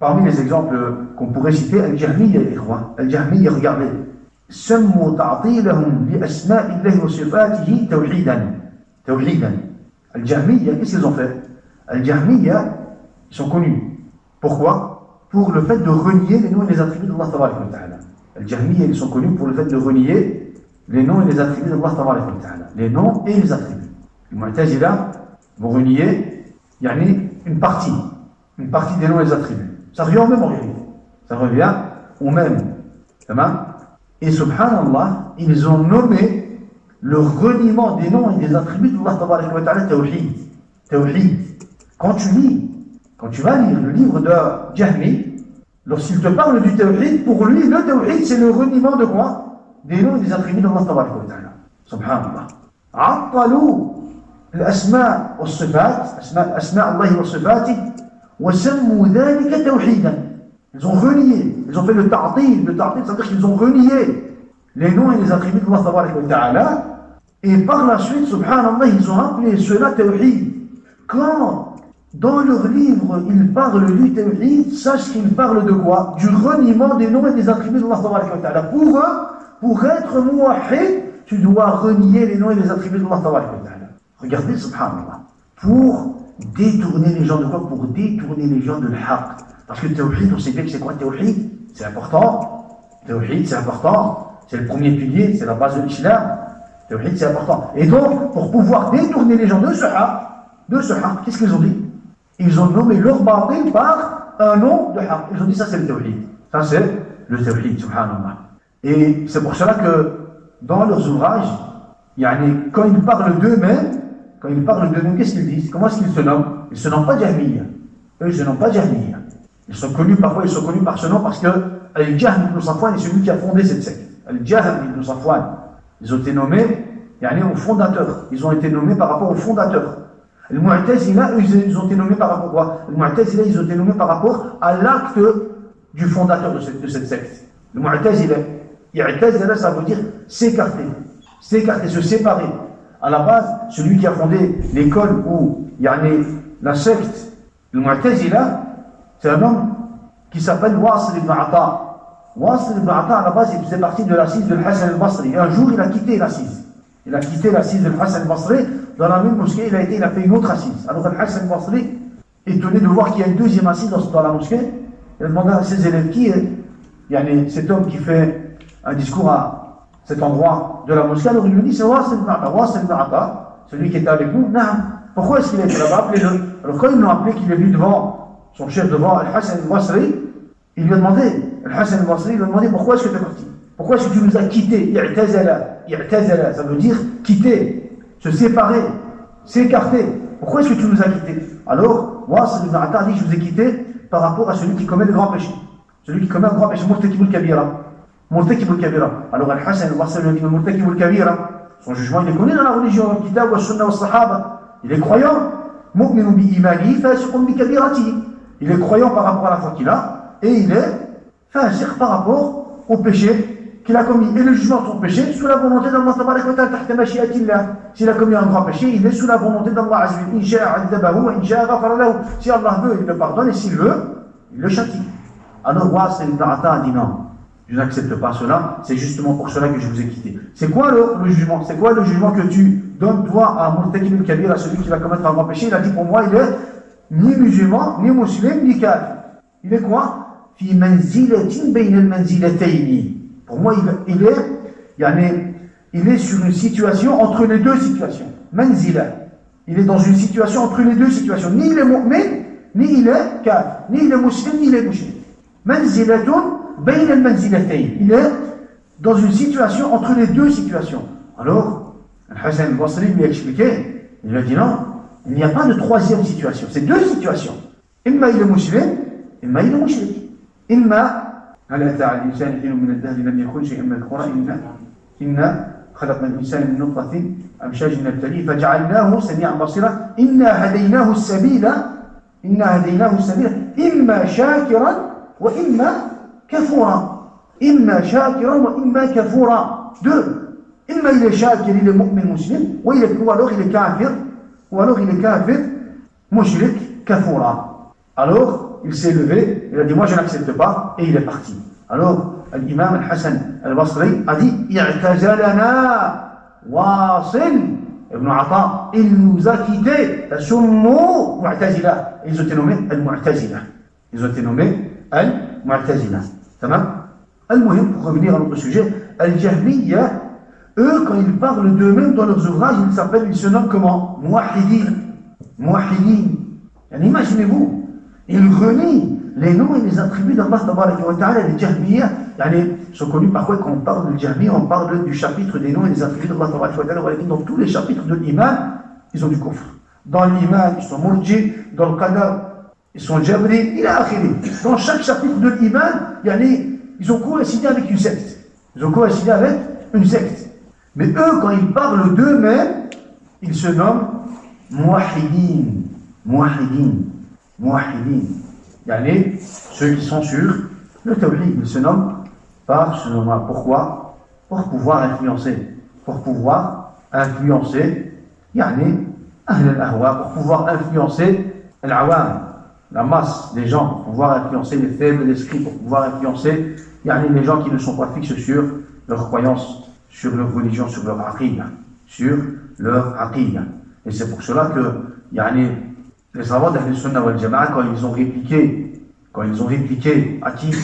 Parmi les exemples qu'on pourrait citer, Al-Jahmiyya, regardez. سموا تعطيلهم لأسماء الله وصفاته توحيدا. Al-Jahmiyya, qu'est-ce qu'ils ont fait? Al-Jahmiyya, ils sont connus. Pourquoi? Pour le fait de renier les noms et les attributs d'Allah Tabaraka wa Ta'ala. Al-Jahmiyya, ils sont connus pour le fait de renier les noms et les attributs d'Allah Tabaraka wa Ta'ala. Les noms et les attributs. Les Mu'tazila vont renier une partie des noms et des attributs. Ça revient au même en réalité. Ça revient au même. Et subhanallah, ils ont nommé le reniement des noms et des attributs d'Allah Tabaraka wa Ta'ala Tawhid. Quand tu vas lire le livre de Jahmi, lorsqu'il te parle du Tawhid, pour lui, le Tawhid, c'est le reniement de quoi? Des noms et des attributs d'Allah Tabaraka wa Ta'ala. Subhanallah. عطلوا الأسماء والصفات أسماء الله وصفاته وسموا ذلك توحيدا. Ils ont renié, ils ont fait le ta'til, c'est-à-dire qu'ils ont renié les noms et les attributs d'Allah Tabaraka wa Ta'ala, et par la suite, subhanallah, ils ont appelé cela tawhid. Quand dans leur livre ils parlent du tawhid, sache qu'ils parlent de quoi? Du reniement des noms et des attributs d'Allah Tabaraka wa Ta'ala. Pour eux, pour être muwahhid, tu dois renier les noms et les attributs d'Allah Tabaraka wa Ta'ala. Regardez, subhanallah, pour détourner les gens de quoi? Pour détourner les gens de l'haq. Parce que le tawhid, on sait bien que c'est quoi le tawhid? C'est important. Tawhid, c'est important. C'est le premier pilier, c'est la base de l'islam. Tawhid, c'est important. Et donc, pour pouvoir détourner les gens de ce haq, qu'est-ce qu'ils ont dit? Ils ont nommé leur batil par un nom de haq. Ils ont dit ça c'est le tawhid. Ça c'est le tawhid, subhanallah. Et c'est pour cela que dans leurs ouvrages, quand ils parlent d'eux-mêmes, quand ils parlent d'eux-mêmes, qu'est-ce qu'ils disent? Comment est-ce qu'ils se nomment? Ils ne se nomment pas Jahmiya. Eux, ils ne se nomment pas Jahmiya. Ils sont connus parfois, ils sont connus par ce nom parce que Al-Jahm ibn Safwan est celui qui a fondé cette secte. Al-Jahm ibn Safwan. Ils ont été nommés au fondateur. Ils ont été nommés par rapport au fondateur. Les Mu'tazila, eux, ils ont été nommés par rapport à quoi? Les Mu'tazila, ils ont été nommés par rapport à l'acte du fondateur de cette secte. Le Mu'tazila, I'tazala, ça veut dire s'écarter. S'écarter, se séparer. À la base, celui qui a fondé l'école où la secte, le Mu'tazila, c'est un homme qui s'appelle Wasil ibn Ata. Wasil ibn Ata, à la base, il faisait partie de l'assise de Hassan al-Basri. Et un jour, il a quitté l'assise. Il a quitté l'assise de Hassan al-Basri. Dans la même mosquée, il a fait une autre assise. Alors, Hassan al-Basri, étonné de voir qu'il y a une deuxième assise dans la mosquée, il a demandé à ses élèves qui est cet homme qui fait un discours à cet endroit de la mosquée. Alors, il lui dit c'est Wasil ibn Ata. Wasil ibn Ata, celui qui était avec nous. Non. Pourquoi est-ce qu'il était là-bas? Appelez-le. Alors, quand ils l'ont appelé, qu'il est venu devant son chef, devant Al-Hassan al-Basri, il lui a demandé, Al-Hassan al-Basri, il lui a demandé pourquoi est-ce que tu es parti? Pourquoi est-ce que tu nous as quittés? I'tazala, ça veut dire quitter, se séparer, s'écarter. Pourquoi est-ce que tu nous as quittés? Alors, Wasil ibn Ata dit, je vous ai quittés par rapport à celui qui commet le grand péché. Celui qui commet un grand péché, Murtakibul Kabira. Murtakibul Kabira. Alors, Al-Hassan al-Basri lui dit, Murtakibul Kabira. Son jugement, il est connu dans la religion, dans le kitab, wa sunna, wa sahaba. Il est croyant. Mu'minu bi imani, fasiqun bi kabirati. Il est croyant par rapport à la foi qu'il a, et il est fasiq par rapport au péché qu'il a commis. Et le jugement de son péché, sous la volonté d'Allah tabaraka wa ta'ala, tahta mashi'atillah. S'il a commis un grand péché, il est sous la volonté d'Allah azza wa jalla. In sha'a 'adzabahu wa in sha'a ghafara lahu. Si Allah veut, il le pardonne, et s'il veut, il le châtie. Alors, Wasil ibn Ata a dit non, je n'accepte pas cela, c'est justement pour cela que je vous ai quitté. C'est quoi le jugement? C'est quoi le jugement que tu donnes, toi, à Murtakib al-Kabir, à celui qui va commettre un grand péché? Il a dit, pour moi, il est ni musulman, ni musulman, ni kafir. Il est quoi? Fi manzilatin bayna al-manzilatayn. Pour moi, il est sur une situation entre les deux situations. Manzila. Il est dans une situation entre les deux situations. Ni il est mu'min, ni il est kafir. Ni il est musulman, ni il est mushrik. Manzilatun bayna al-manzilatayn. Il est dans une situation entre les deux situations. Alors, Al-Hassan al-Basri lui a expliqué, il lui a dit non, il n'y a pas de troisième situation. C'est deux situations. Imma il est musulman, imma il est mushrik. Imma هل أتى على الإنسان حين من الدهر لم يكن شيئا مذكورا إنا خلقنا الإنسان من نطفة أمشاج نبتليه فجعلناه سميعا بصيرا إنا هديناه السبيل إما شاكرا وإما كفورا. إما شاكرا وإما كفورا. Deux. إما il est shakir, il est mu'min muslim, ou alors il est kafir, mushrik, kafura. Alors, il s'est levé, il a dit, moi je n'accepte pas, et il est parti. Alors, l'imam Al-Hassan al-Basri a dit, i'tazalana Wasil ibn Ata, il nous a quittés, tasummu mu'tazila. Ils ont été nommés al-mu'tazila. Tamam? Al-Muhim, pour revenir à notre sujet, Al-Jahmiya, eux, quand ils parlent d'eux-mêmes dans leurs ouvrages, ils se nomment comment? Muwahhidin. Imaginez-vous, ils renient les noms et les attributs d'Allah tabaraka wa ta'ala. Les Jahmiya, sont connus parfois quand on parle de Jahmiya, on parle du chapitre des noms et des attributs d'Allah tabaraka wa ta'ala. Dans tous les chapitres de l'Iman, ils ont du kufr. Dans l'Iman, ils sont murji, dans le Qadar, ils sont jabri, il a akhiri. Dans chaque chapitre de l'Iman, ils ont coïncidé avec une secte. Mais eux, quand ils parlent d'eux-mêmes, ils se nomment muwahhidin. Ceux qui sont sur le tawhid, ils se nomment par ce nom-là. Pourquoi? Pour pouvoir influencer. Ahl al-ahwa, pour pouvoir influencer al-awam, la masse des gens, pour pouvoir influencer les faibles d'esprit, pour pouvoir influencer les gens qui ne sont pas fixes sur leur croyance, sur leur religion, sur leur aqida. Et c'est pour cela que les savants d'Ahl Sunnah wal Jama'a, quand ils ont répliqué à qui?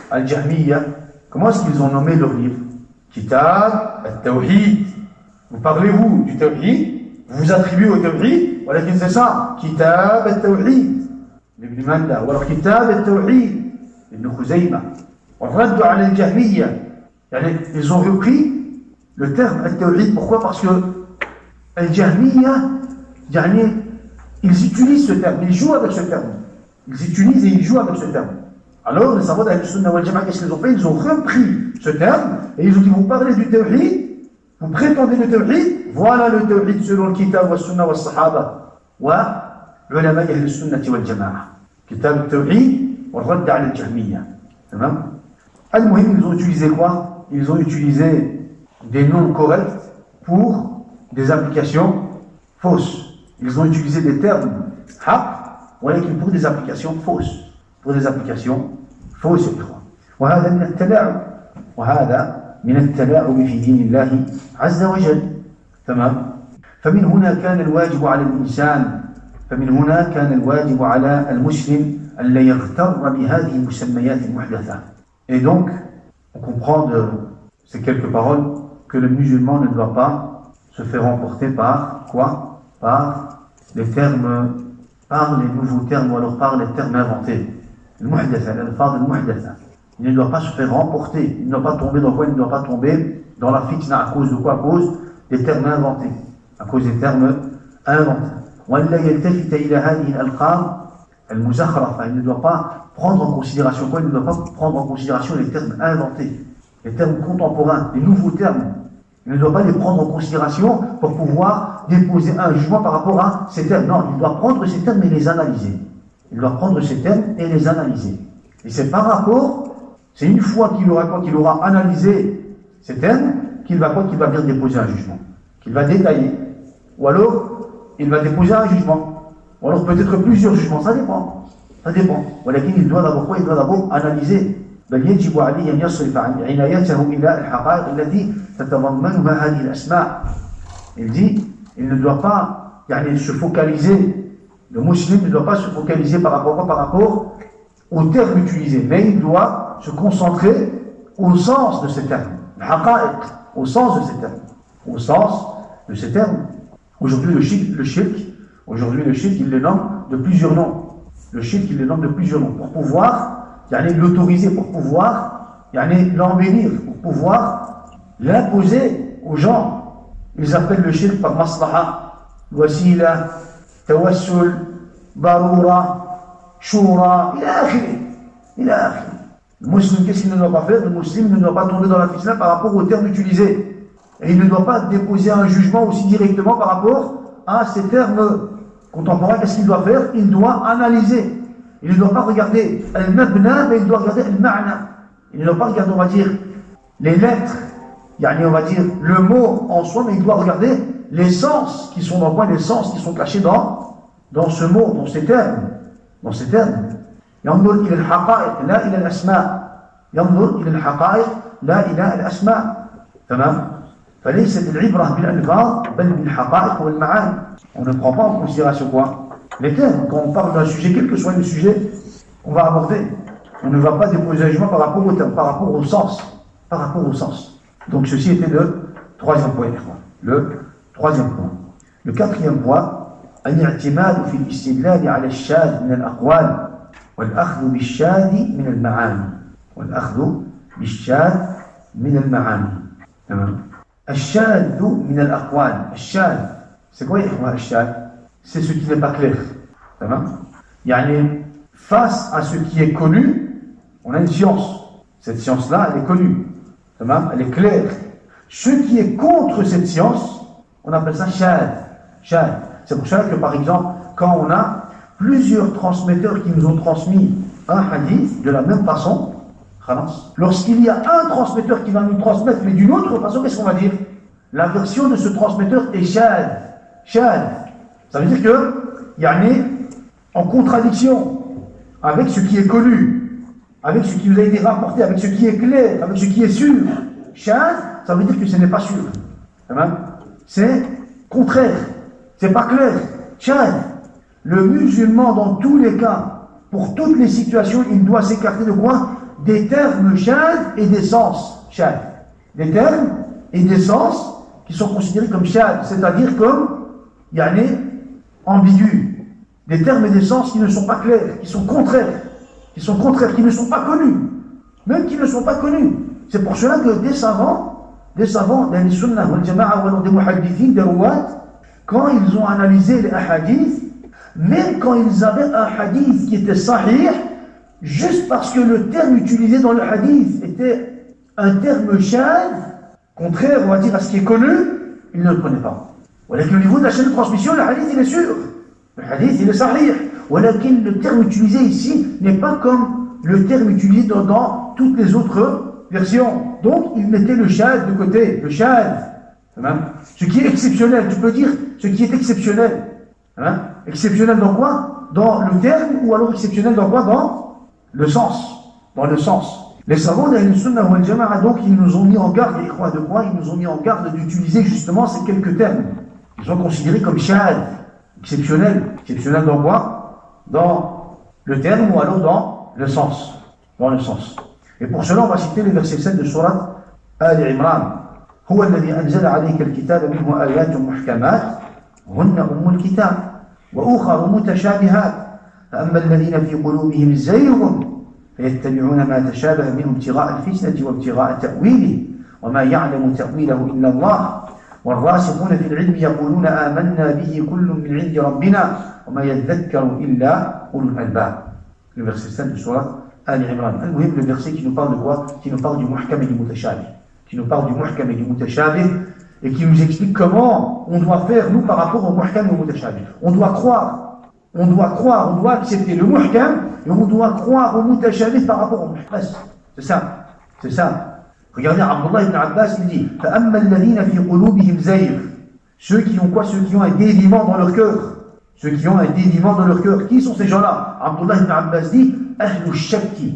Al-Jahmiya, comment est-ce qu'ils ont nommé leur livre? Kitab al-Tawhid. Vous parlez-vous du Tawhid? Vous vous attribuez au Tawhid? Voilà qui c'est ça. Kitab al-Tawhid. Ibn Manda. Ou alors Kitab al-Tawhid. Ibn Khuzayma. Raddu ala al-Jahmiya. Ils ont repris le terme al-Tawhid. Pourquoi? Parce que al-Jahmiya, يعني, ils utilisent ce terme, ils jouent avec ce terme. Ils utilisent et ils jouent avec ce terme. Alors, les savants d'Ahl-Sunnah wal Jama'a, qu'est-ce qu'ils ont fait? Ils ont repris ce terme et ils ont dit, vous parlez du tawhid, vous prétendez le tawhid, voilà le tawhid selon le kitab wa sunnah wa sahaba wa ulama Ahl-Sunnah wal Jama'a. Kitab al-tawhid wa radd ala al-jahmiyya. Al-Muhim, ils ont utilisé quoi? Ils ont utilisé des noms corrects pour des applications fausses. Ils ont utilisé des termes haq, pour des applications fausses. Pour des applications fausses. وهذا من التلاعب وهذا من التلاعب في دين الله عز وجل. تمام. فمن هنا كان الواجب على المسلم أن لا يغتر بهذه المسميات المحدثة. Et donc, on comprend de ces quelques paroles que le musulman ne doit pas se faire emporter par quoi? Par les termes, par les nouveaux termes ou alors par les termes inventés. Il ne doit pas se faire remporter, il ne doit pas tomber dans quoi? Il ne doit pas tomber dans la fitna. À cause de quoi? À cause des termes inventés. À cause des termes inventés. Il ne doit pas prendre en considération quoi? Il ne doit pas prendre en considération les termes inventés, les termes contemporains, les nouveaux termes. Il ne doit pas les prendre en considération pour pouvoir déposer un jugement par rapport à ces termes. Non, il doit prendre ces termes et les analyser. Il doit prendre ces termes et les analyser. Et c'est par rapport, c'est une fois qu'il aura analysé ces termes, qu'il va bien déposer un jugement. Qu'il va détailler. Ou alors, il va déposer un jugement. Ou alors peut-être plusieurs jugements, ça dépend. Ça dépend. Il doit d'abord quoi? Il doit d'abord analyser. بل يجب عليه أن يصرف عنايته إلى الحقائق التي تتضمنها هذه الأسماء. Il dit, il ne doit pas se focaliser, le musulman ne doit pas se focaliser par rapport aux termes utilisés, mais il doit se concentrer au sens de ces termes. Au sens de ces termes. Au sens de ces termes. Aujourd'hui, le shirk, il le nomme de plusieurs noms. Le shirk, il le nomme de plusieurs noms. Pour pouvoir l'autoriser, pour pouvoir l'embellir, pour pouvoir l'imposer aux gens. Ils appellent le shirk par maslaha, wasila, tawassul, barura, shura, ila akhiri. Le musulman, qu'est-ce qu'il ne doit pas faire? Le musulman ne doit pas tomber dans la fitna par rapport aux termes utilisés. Et il ne doit pas déposer un jugement aussi directement par rapport à ces termes contemporains. Qu'est-ce qu'il doit faire? Il doit analyser. Il ne doit pas regarder al-mabna, mais il doit regarder al-ma'na. Il ne doit pas regarder, on va dire, les lettres, on va dire le mot en soi, mais il doit regarder les sens qui sont dans quoi? Les sens qui sont cachés dans ce mot, dans ces termes. Dans ces termes. ينظر إلى الحقائق لا إلى الأسماء. ينظر إلى الحقائق لا إلى الأسماء. تمام؟ فليست العبرة بالألفاظ بل بالحقائق والمعاني. On ne prend pas en considération quoi? Les termes. Quand on parle d'un sujet, quel que soit le sujet qu'on va aborder, on ne va pas déposer un jugement par rapport au terme, par rapport au sens. Par rapport au sens. Donc ceci était le troisième point. Le troisième point. Le quatrième point, الاعتماد في الاستدلال على الشاذ من الأقوال والأخذ بالشاذ من المعاني. والأخذ بالشاذ من المعاني. تمام. الشاذ من الأقوال. الشاذ. C'est quoi الشاذ? C'est ce qui n'est pas clair. Face à ce qui est connu, on a une science. Cette science-là, elle est connue. Elle est claire. Ce qui est contre cette science, on appelle ça shad. C'est pour ça que, par exemple, quand on a plusieurs transmetteurs qui nous ont transmis un hadith de la même façon, lorsqu'il y a un transmetteur qui va nous transmettre, mais d'une autre façon, qu'est-ce qu'on va dire? La version de ce transmetteur est shad. Ça veut dire que, en contradiction avec ce qui est connu, avec ce qui nous a été rapporté, avec ce qui est clair, avec ce qui est sûr. Shad, ça veut dire que ce n'est pas sûr. C'est contraire. C'est pas clair. Shad. Le musulman, dans tous les cas, pour toutes les situations, il doit s'écarter de quoi? Des termes shad et des sens shad. Des termes et des sens qui sont considérés comme shad, c'est-à-dire comme ambigus. Des termes et des sens qui ne sont pas clairs, qui sont contraires, qui ne sont pas connus. Même qui ne sont pas connus. C'est pour cela que des savants, d'Ahl-Sunnah wal Jama'a ou des muhaddithin, des rouat, quand ils ont analysé les hadiths, même quand ils avaient un hadith qui était sahih, juste parce que le terme utilisé dans le hadith était un terme shadh, contraire, on va dire, à ce qui est connu, ils ne le prenaient pas. Avec le niveau de la chaîne de transmission, le hadith, il est sûr. Le hadith, il est sahih. Walakin, le terme utilisé ici n'est pas comme le terme utilisé dans toutes les autres versions. Donc, ils mettaient le shadh de côté, le shadh. Ce qui est exceptionnel, tu peux dire ce qui est exceptionnel. Exceptionnel dans quoi? Dans le terme, ou alors exceptionnel dans quoi? Dans le sens. Dans le sens. Les savants d'Ahl Sunnah wal Jama'a, donc, ils nous ont mis en garde, et croient de quoi? Ils nous ont mis en garde d'utiliser justement ces quelques termes. Ils sont considérés comme shadh, exceptionnel. Exceptionnel dans quoi? Dans le terme ou alors dans le sens. Dans le sens. Et pour cela, on va citer le verset 7 de Surat Al-Imran. هو الذي أنزل عليك الكتاب منه آيات محكمات هن أم الكتاب وأخر متشابهات فأما الذين في قلوبهم زيغ فيتبعون ما تشابه منه ابتغاء الفتنة وابتغاء تأويله وما يعلم تأويله إلا الله والراسخون في العلم يقولون آمنا به كل من عند ربنا وما يذكر إلا أولو الألباب. Le verset 7 de Surat Al-Imran. Le verset qui nous parle de quoi? Qui nous parle du muhkam et du mutashabih. Qui nous parle du muhkam et du mutashabih, et qui nous explique comment on doit faire, nous, par rapport au muhkam et au mutashabih. On doit croire, on doit accepter le muhkam, et on doit croire au mutashabih par rapport au muhkam. C'est ça, c'est ça. Regardez, Abdullah ibn Abbas, il dit, فَأَمَّا الَّذِينَ فِي قُلُوبِهِمْ زَيْغٌ. Ceux qui ont quoi? Ceux qui ont un déviement dans leur cœur. Ceux qui ont un déviement dans leur cœur. Qui sont ces gens-là? Abdullah ibn Abbas dit, أَهْلُ الشَّكِّ.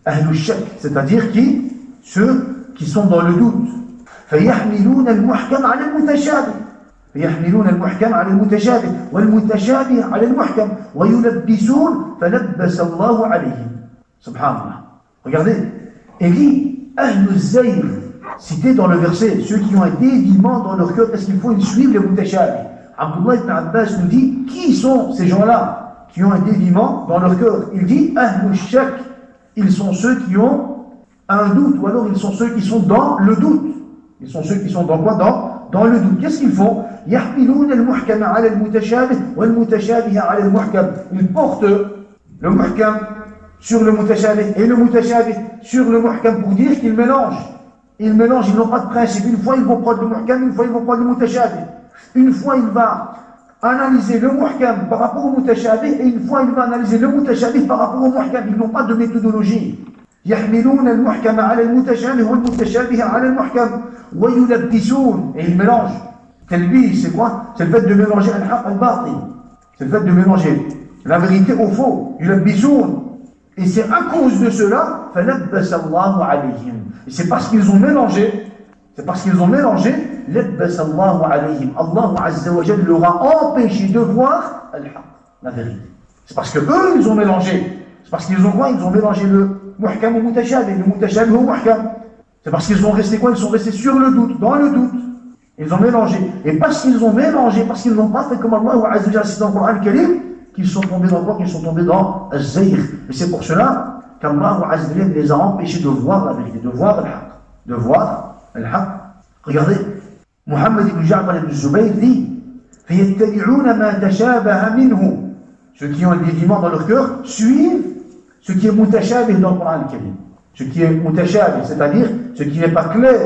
أَهْلُ الشَّكِّ, c'est-à-dire qui? Ceux qui sont dans le doute. فيحملون المحكم على المتشابه. فيحملون المحكم على المتشابه والمتشابه على المحكم ويلبسون فلبس الله عليهم. Subhanallah. Regardez, il dit أهل الزيغ, cité dans le verset, ceux qui ont un déviement dans leur cœur, parce qu'il faut suivre les mutashabih. Abdullah ibn Abbas nous dit, qui sont ces gens-là qui ont un déviement dans leur cœur? Il dit أهل الشك, ils sont ceux qui ont un doute, ou alors ils sont ceux qui sont dans le doute. Ils sont ceux qui sont dans quoi? Dans le doute. Qu'est-ce qu'ils font? يحملون المحكم على المتشابه والمتشابه على المحكم. Ils portent le muhkam sur le mutashabih et le mutashabih sur le muhkam pour dire qu'ils mélangent. Ils mélangent, ils n'ont pas de principe. Une fois ils vont prendre le muhkam, une fois ils vont prendre le mutashabih. Une fois il va analyser le muhkam par rapport au mutashabih et une fois il va analyser le mutashabih par rapport au muhkam. Ils n'ont pas de méthodologie. يحملون المحكم على المتشابه والمتشابه على المحكم ويلبسون, et ils mélangent. Talbis, c'est quoi? C'est le fait de mélanger al-haq al-batil. C'est le fait de mélanger la vérité au faux. Yulabbisoun. Et c'est à cause de cela, فَلَبَّسَ اللَّهُ عَلَيْهِمْ. Et c'est parce qu'ils ont mélangé, لَبَّسَ اللَّهُ عَلَيْهِمْ. Allah Azza wa Jalla leur a empêché de voir al-haq, la vérité. C'est parce que eux, ils ont mélangé. C'est parce qu'ils ont quoi? Ils ont mélangé le muhkam au mutashabih, le mutashabih au muhkam. C'est parce qu'ils sont restés quoi? Ils sont restés sur le doute, dans le doute. Ils ont mélangé. Et parce qu'ils ont mélangé, parce qu'ils n'ont pas fait comme Allah Azza wa Jalla cite dans le Coran al-Karim, qu'ils sont tombés dans quoi? Qu'ils sont tombés dans al-zayr. Et c'est pour cela qu'Allah Azza wa Jalla les a empêchés de voir la vérité, de voir al-haq. De voir al-haq. Regardez, Muhammad ibn Ja'far ibn Zubayr dit فَيَتَّبِعُونَ مَا تَشَابَهَ مِنْهُ. Ceux qui ont un déviement dans leur cœur suivent ce qui est mutashabih dans le Coran al-Karim. Ce qui est mutashabih, c'est-à-dire ce qui n'est pas clair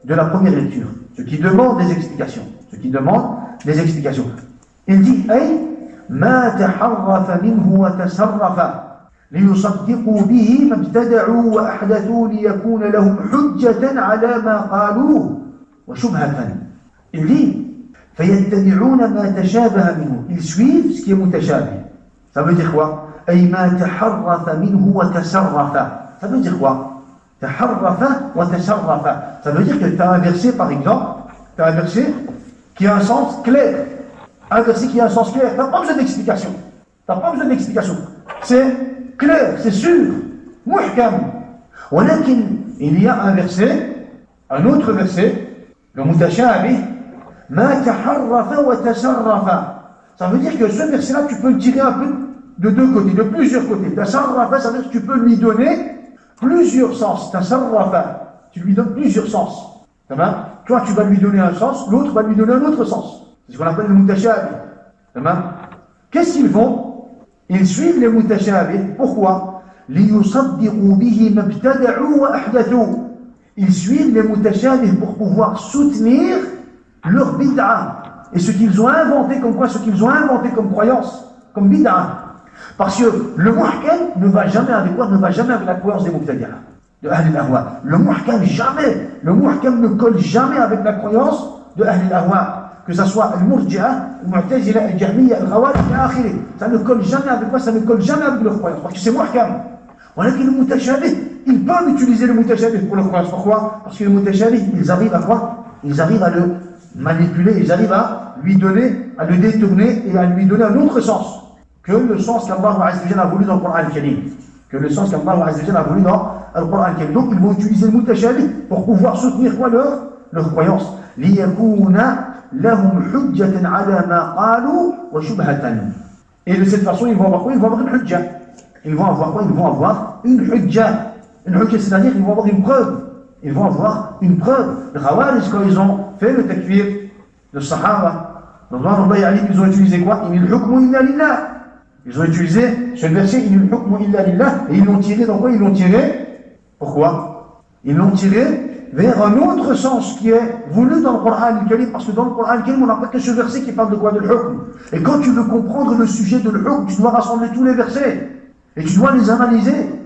de la première lecture. Ce qui demande des explications. Ce qui demande des explications. Il dit أي ما تحرف منه وتسرف ليصدقوا به ما ابتدعوا وأحدثوا ليكون لهم حجة على ما قالوه وشبهة. Il dit فيتبعون ما تشابه منه. Ils suivent ce qui est mutashabih. Ça veut dire quoi? أي ما تحرف منه وتسرف. Ça veut dire quoi? تحرف وتسرف. Ça veut dire que tu as un verset, par exemple, tu as un verset qui a un sens clair. Un verset qui a un sens clair. Tu n'as pas besoin d'explication. Tu n'as pas besoin d'explication. C'est clair, c'est sûr. Muhkam. ولكن il y a un verset, un autre verset, le mutashabih, ما تحرف وتسرف. Ça veut dire que ce verset-là, tu peux le tirer un peu de deux côtés, de plusieurs côtés. Tasarrafa, ça veut dire que tu peux lui donner plusieurs sens. Tasarrafa, tu lui donnes plusieurs sens. Toi, tu vas lui donner un sens, l'autre va lui donner un autre sens. C'est ce qu'on appelle le mutashabih. Qu'est-ce qu'ils font? Ils suivent les mutashabih. Pourquoi? لِيُصَدِّقُوا بِهِ مَبْتَدَعُوا وَأَحْدَثُوا. Ils suivent les mutashabih pour pouvoir soutenir leur bid'a. Et ce qu'ils ont inventé comme quoi? Ce qu'ils ont inventé comme croyance, comme bid'a. Parce que le muhkam ne va jamais avec quoi? Ne va jamais avec la croyance des mubtadi'a, de Ahl al-Ahwa. Le muhkam, jamais. Le muhkam ne colle jamais avec la croyance de Ahl al-Ahwa. Que ce soit al-Murji'a, al-Mu'tazila, al-Jahmiya, al-Khawarij, al-Akhiri. Ça ne colle jamais avec quoi? Ça ne colle jamais avec leur croyance. Parce que c'est muhkam. Voilà que le mutashabih, ils peuvent utiliser le mutashabih pour leur croyance. Pourquoi? Parce que le mutashabih, ils arrivent à quoi? Ils arrivent à le manipuler, ils arrivent à lui donner, à le détourner et à lui donner un autre sens que le sens qu'Allah a voulu dans le Coran al-Karim. Que le sens qu'Allah a voulu dans le Coran al-Karim. Donc ils vont utiliser le mutashabih pour pouvoir soutenir quoi? Leur croyance. لِيَكُونَ لَهُمْ حُجَّةً عَلَى مَا قَالُوا وَشُبْهَةً. Et de cette façon, ils vont avoir quoi? Ils vont avoir une hujja. Ils vont avoir quoi? Ils vont avoir une hujja. Une hujja, c'est-à-dire qu'ils vont avoir une preuve. Ils vont avoir une preuve. Les Khawarij, quand ils ont fait le takfir de Sahaba, ils ont utilisé quoi? Il hukmu illa lillah. Ils ont utilisé ce verset, il hukmu illa lillah, et ils l'ont tiré dans quoi? Ils l'ont tiré. Pourquoi? Ils l'ont tiré vers un autre sens qui est voulu dans le Coran al-Karim, parce que dans le Coran al-Karim, on n'a pas que ce verset qui parle de quoi? De l'hukm. Et quand tu veux comprendre le sujet de l'hukm, tu dois rassembler tous les versets. Et tu dois les analyser.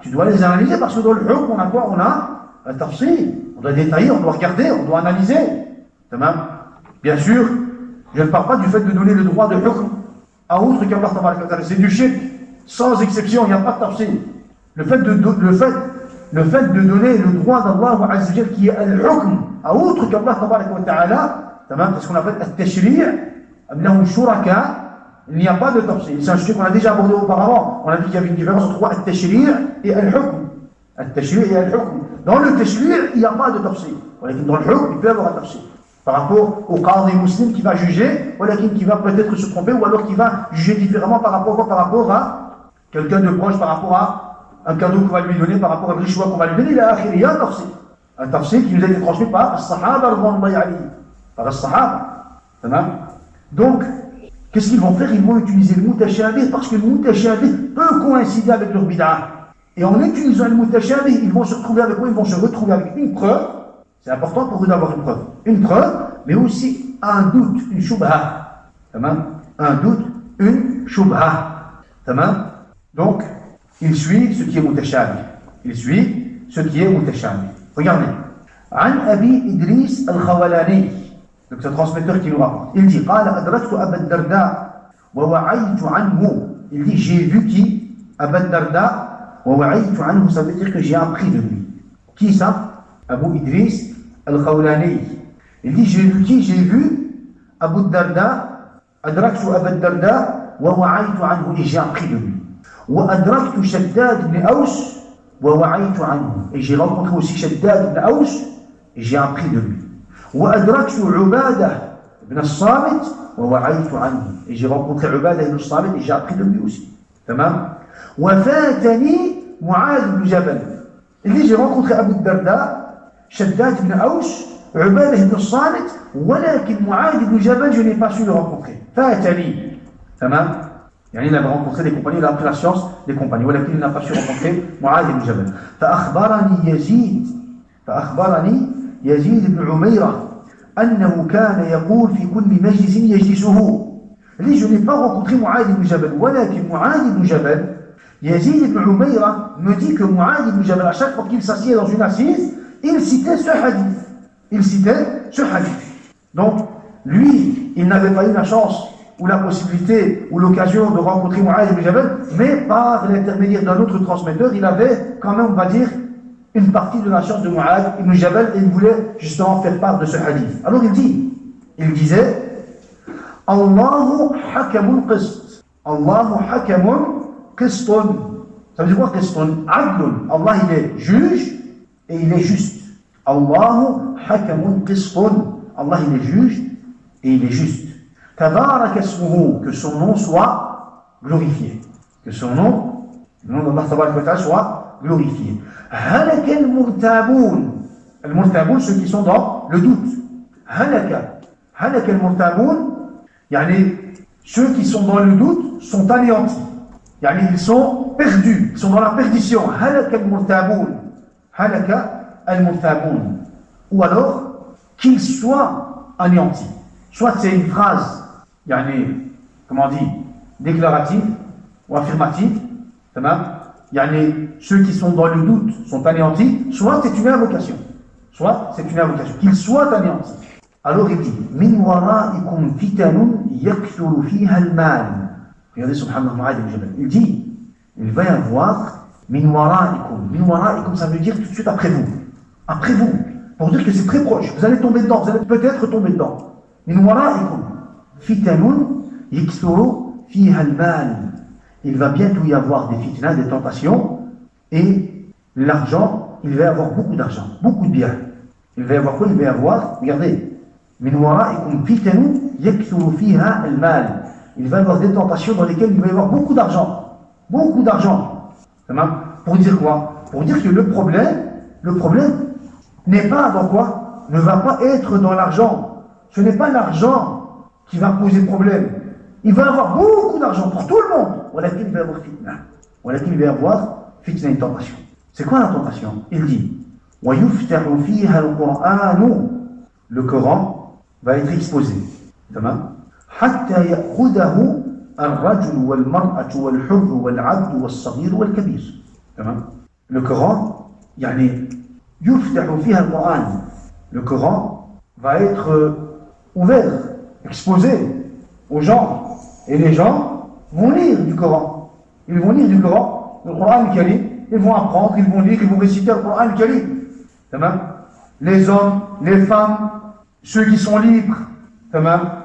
Tu dois les analyser parce que dans le hukm, on a quoi? On a un tafsir. On doit détailler, on doit regarder, on doit analyser. Bien sûr, je ne parle pas du fait de donner le droit de hukm à autre qu'Allah tabaraka wa ta'ala. C'est du shirk. Sans exception, il n'y a pas de tafsir. Le fait de donner le droit d'Allah Azza wa Jal qui est al-hukm à autre qu'Allah tabaraka wa ta'ala, c'est ce qu'on appelle al-tashri', annahum shuraka. Il n'y a pas de tafsir. C'est un sujet qu'on a déjà abordé auparavant. On a dit qu'il y avait une différence entre al-tashri' et al-hukm. Al-tashri' et al-hukm. Dans le tashri', il n'y a pas de tafsir. Dans le hukm, il peut y avoir un tafsir. Par rapport au qadi muslim qui va juger, qui va peut-être se tromper, ou alors qui va juger différemment par rapport à quelqu'un de proche, par rapport à un cadeau qu'on va lui donner, par rapport à un richouat qu'on va lui donner. Il y a un tafsir. Un tafsir qui nous a été transmis par as-sahaba, par as-sahaba. Donc, qu'est-ce qu'ils vont faire? Ils vont utiliser le mutashabih parce que le mutashabih peut coïncider avec leur bid'a. Et en utilisant le mutashabih, ils vont se retrouver avec quoi? Ils vont se retrouver avec une preuve. C'est important pour eux d'avoir une preuve. Une preuve, mais aussi un doute, une shubha. Un doute, une shubha. Donc, ils suivent ce qui est mutashabih. Ils suivent ce qui est mutashabih. Regardez. An Abi Idris al-Khawalani. Donc c'est un transmetteur qui nous rapporte. Il dit قال أدركت أبا الدرداء ووعيت عنه. Il dit j'ai vu qui? Aba al-Darda ووعيت عنه, ça veut dire que j'ai appris de lui. Qui ça? Abu Idris al-Khawlani. Il dit j'ai vu qui? J'ai vu Abu al-Darda. أدركت أبا الدرداء ووعيت عنه, et j'ai appris de lui. وأدركت شداد بن أوس ووعيت عنه, et j'ai rencontré aussi Shaddad ibn Aws et j'ai appris de lui. وأدركت عبادة بن الصامت ووعيت عنه, et j'ai rencontré عبادة بن الصامت et j'ai appris de lui aussi. وفاتني معاذ بن جبل. Il dit j'ai rencontré Abu Darda, Shaddad ibn Aws, عبادة بن الصامت, ولكن معاذ بن جبل je n'ai pas su le rencontrer. فاتني. يعني il avait rencontré des compagnons, il a appris la science des compagnons, ولكن il n'a pas su rencontrer معاذ بن جبل. فأخبرني يزيد بن عميرة أنه كان يقول في كل مجلس يجلسه. لي je n'ai pas rencontré Mu'adh ibn Jabal, ولكن Mu'adh ibn Jabal, Yazid ibn Umayra me dit que Mu'adh ibn Jabal, à chaque fois qu'il s'assied dans une assise, il citait ce hadith. Donc, lui, il n'avait pas eu la chance ou la possibilité ou l'occasion de rencontrer Mu'adh ibn Jabal, mais par l'intermédiaire d'un autre transmetteur, il avait quand même, on va dire, une partie de la science de Mu'adh ibn Jabal, et il voulait justement faire part de ce hadith. Alors il disait Allahu hakamun qist. Allahu hakamun qistun. Ça veut dire quoi qistun? Adlun. Allah il est juge et il est juste. Allahu hakamun qistun. Allah il est juge et il est juste. Tabarak asmuhu, que son nom soit glorifié. Que son nom, le nom d'Allah tabaraka wa ta'ala soit glorifié. Halaka al-murtaboun. Al-murtaboun, ceux qui sont dans le doute. Halaka. halaka al-murtaboun, yani ceux qui sont dans le doute sont anéantis. Yani ils sont perdus, ils sont dans la perdition. Halaka al-murtaboun, halaka al-murtaboun. Ou alors, qu'ils soient anéantis. Soit c'est une phrase, yani, comment on dit, déclarative ou affirmative, yani, ceux qui sont dans le doute sont anéantis, soit c'est une invocation. Soit c'est une invocation, qu'ils soient anéantis. Alors il dit, min wara'ikum fitanun yakthuru fiha al-mal. Regardez subhanallah, il dit, il va y avoir min wara'ikum. Min wara'ikum, ça veut dire tout de suite après vous. Après vous. Pour dire que c'est très proche. Vous allez tomber dedans, vous allez peut-être tomber dedans. Min wara'ikum fitanun yakthuru fiha al-mal. Il va bientôt y avoir des fitnas, des tentations, et l'argent, il va y avoir beaucoup d'argent, beaucoup de biens. Il va y avoir quoi? Il va y avoir, regardez, min wara'ikum fitanun yakthuru fiha al-mal. Il va y avoir des tentations dans lesquelles il va y avoir beaucoup d'argent. Beaucoup d'argent. Pour dire quoi? Pour dire que le problème n'est pas dans quoi? Ne va pas être dans l'argent. Ce n'est pas l'argent qui va poser problème. Il va y avoir beaucoup d'argent pour tout le monde. Voilà qu'il va y avoir fitna. Voilà qu'il va y avoir fitna, une tentation. C'est quoi la tentation? Il dit وَيُفْتَحُ فِيهَا الْقُرْآنُ. Le Coran va être exposé. حتى يأخذه الرجل والمرأة والحر والعبد والصغير والكبير. تمام. Le Coran, يعني يفتح فيها القرآن. Le Coran va être ouvert, exposé aux gens, et les gens vont lire du Coran. Ils vont lire du Coran, le Coran al-Karim, ils vont apprendre, ils vont lire, ils vont réciter le Coran al-Karim. Tamam. Les hommes, les femmes, ceux qui sont libres,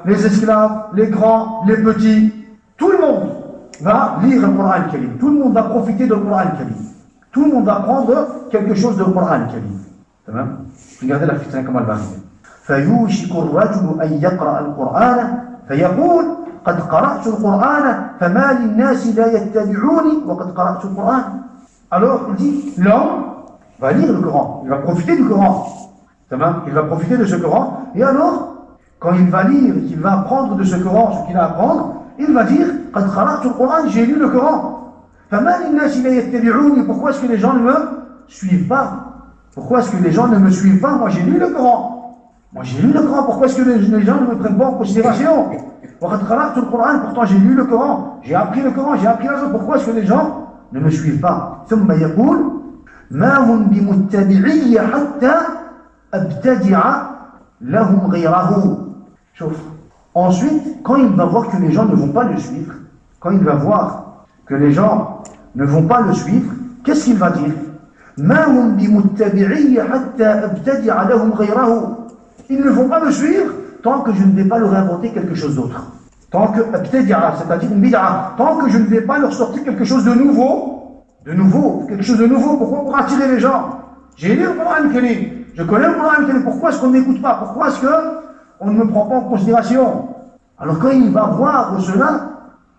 les esclaves, les grands, les petits, tout le monde va lire le Coran al-Karim. Tout le monde va profiter du Coran al-Karim. Tout le monde va prendre quelque chose du Coran al-Karim. Regardez la fitna comment elle va arriver. فيوشك الرجل أن يقرأ القرآن فيقول قد قرأت القرآن فما للناس لا يتبعوني وقد قرأت القرآن. Alors il dit, l'homme va lire le Coran, il va profiter du Coran. Il va profiter de ce Coran, et alors quand il va lire, qu'il va apprendre de ce Coran, ce qu'il a à apprendre, il va dire قد قرأت القرآن, j'ai lu le Coran. فما للناس لا يتبعوني. Pourquoi est-ce que les gens ne me suivent pas? Pourquoi est-ce que les gens ne me suivent pas? Moi j'ai lu le Coran. Moi j'ai lu le Coran. Pourquoi est-ce que les gens ne me prennent pas en considération? وقد قرأت القرآن. Pourtant j'ai lu le Coran, j'ai appris le Coran, j'ai appris la chose. Pourquoi est-ce que les gens ne me suivent pas? ثم يقول ما هم بمتبعي حتى أبتدع لهم غيره. Ensuite, quand il va voir que les gens ne vont pas le suivre, quand il va voir que les gens ne vont pas le suivre, qu'est-ce qu'il va dire? Ils ne vont pas me suivre tant que je ne vais pas leur inventer quelque chose d'autre. Tant que, c'est-à-dire une bid'a, tant que je ne vais pas leur sortir quelque chose de nouveau, quelque chose de nouveau. Pourquoi? Pour attirer les gens. J'ai lu le Coran al-Karim, je connais le Coran al-Karim, pourquoi est-ce qu'on n'écoute pas? Pourquoi est-ce qu'on ne me prend pas en considération? Alors quand il va voir cela,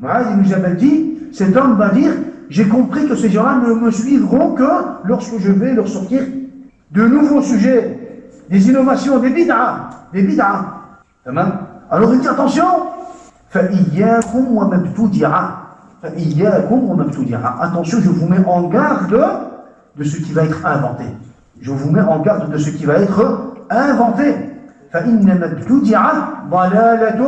Mu'adh ibn Jabal dit, cet homme va dire, j'ai compris que ces gens-là ne me suivront que lorsque je vais leur sortir de nouveaux sujets, des innovations, des bid'a. Alors il dit, attention, فَإِيَّاكُمْ وَمَبْتُدِعَ. Attention, je vous mets en garde de ce qui va être inventé. Je vous mets en garde de ce qui va être inventé. فَإِنَّ مَبْتُدِعَ ضَلَالَةٌ.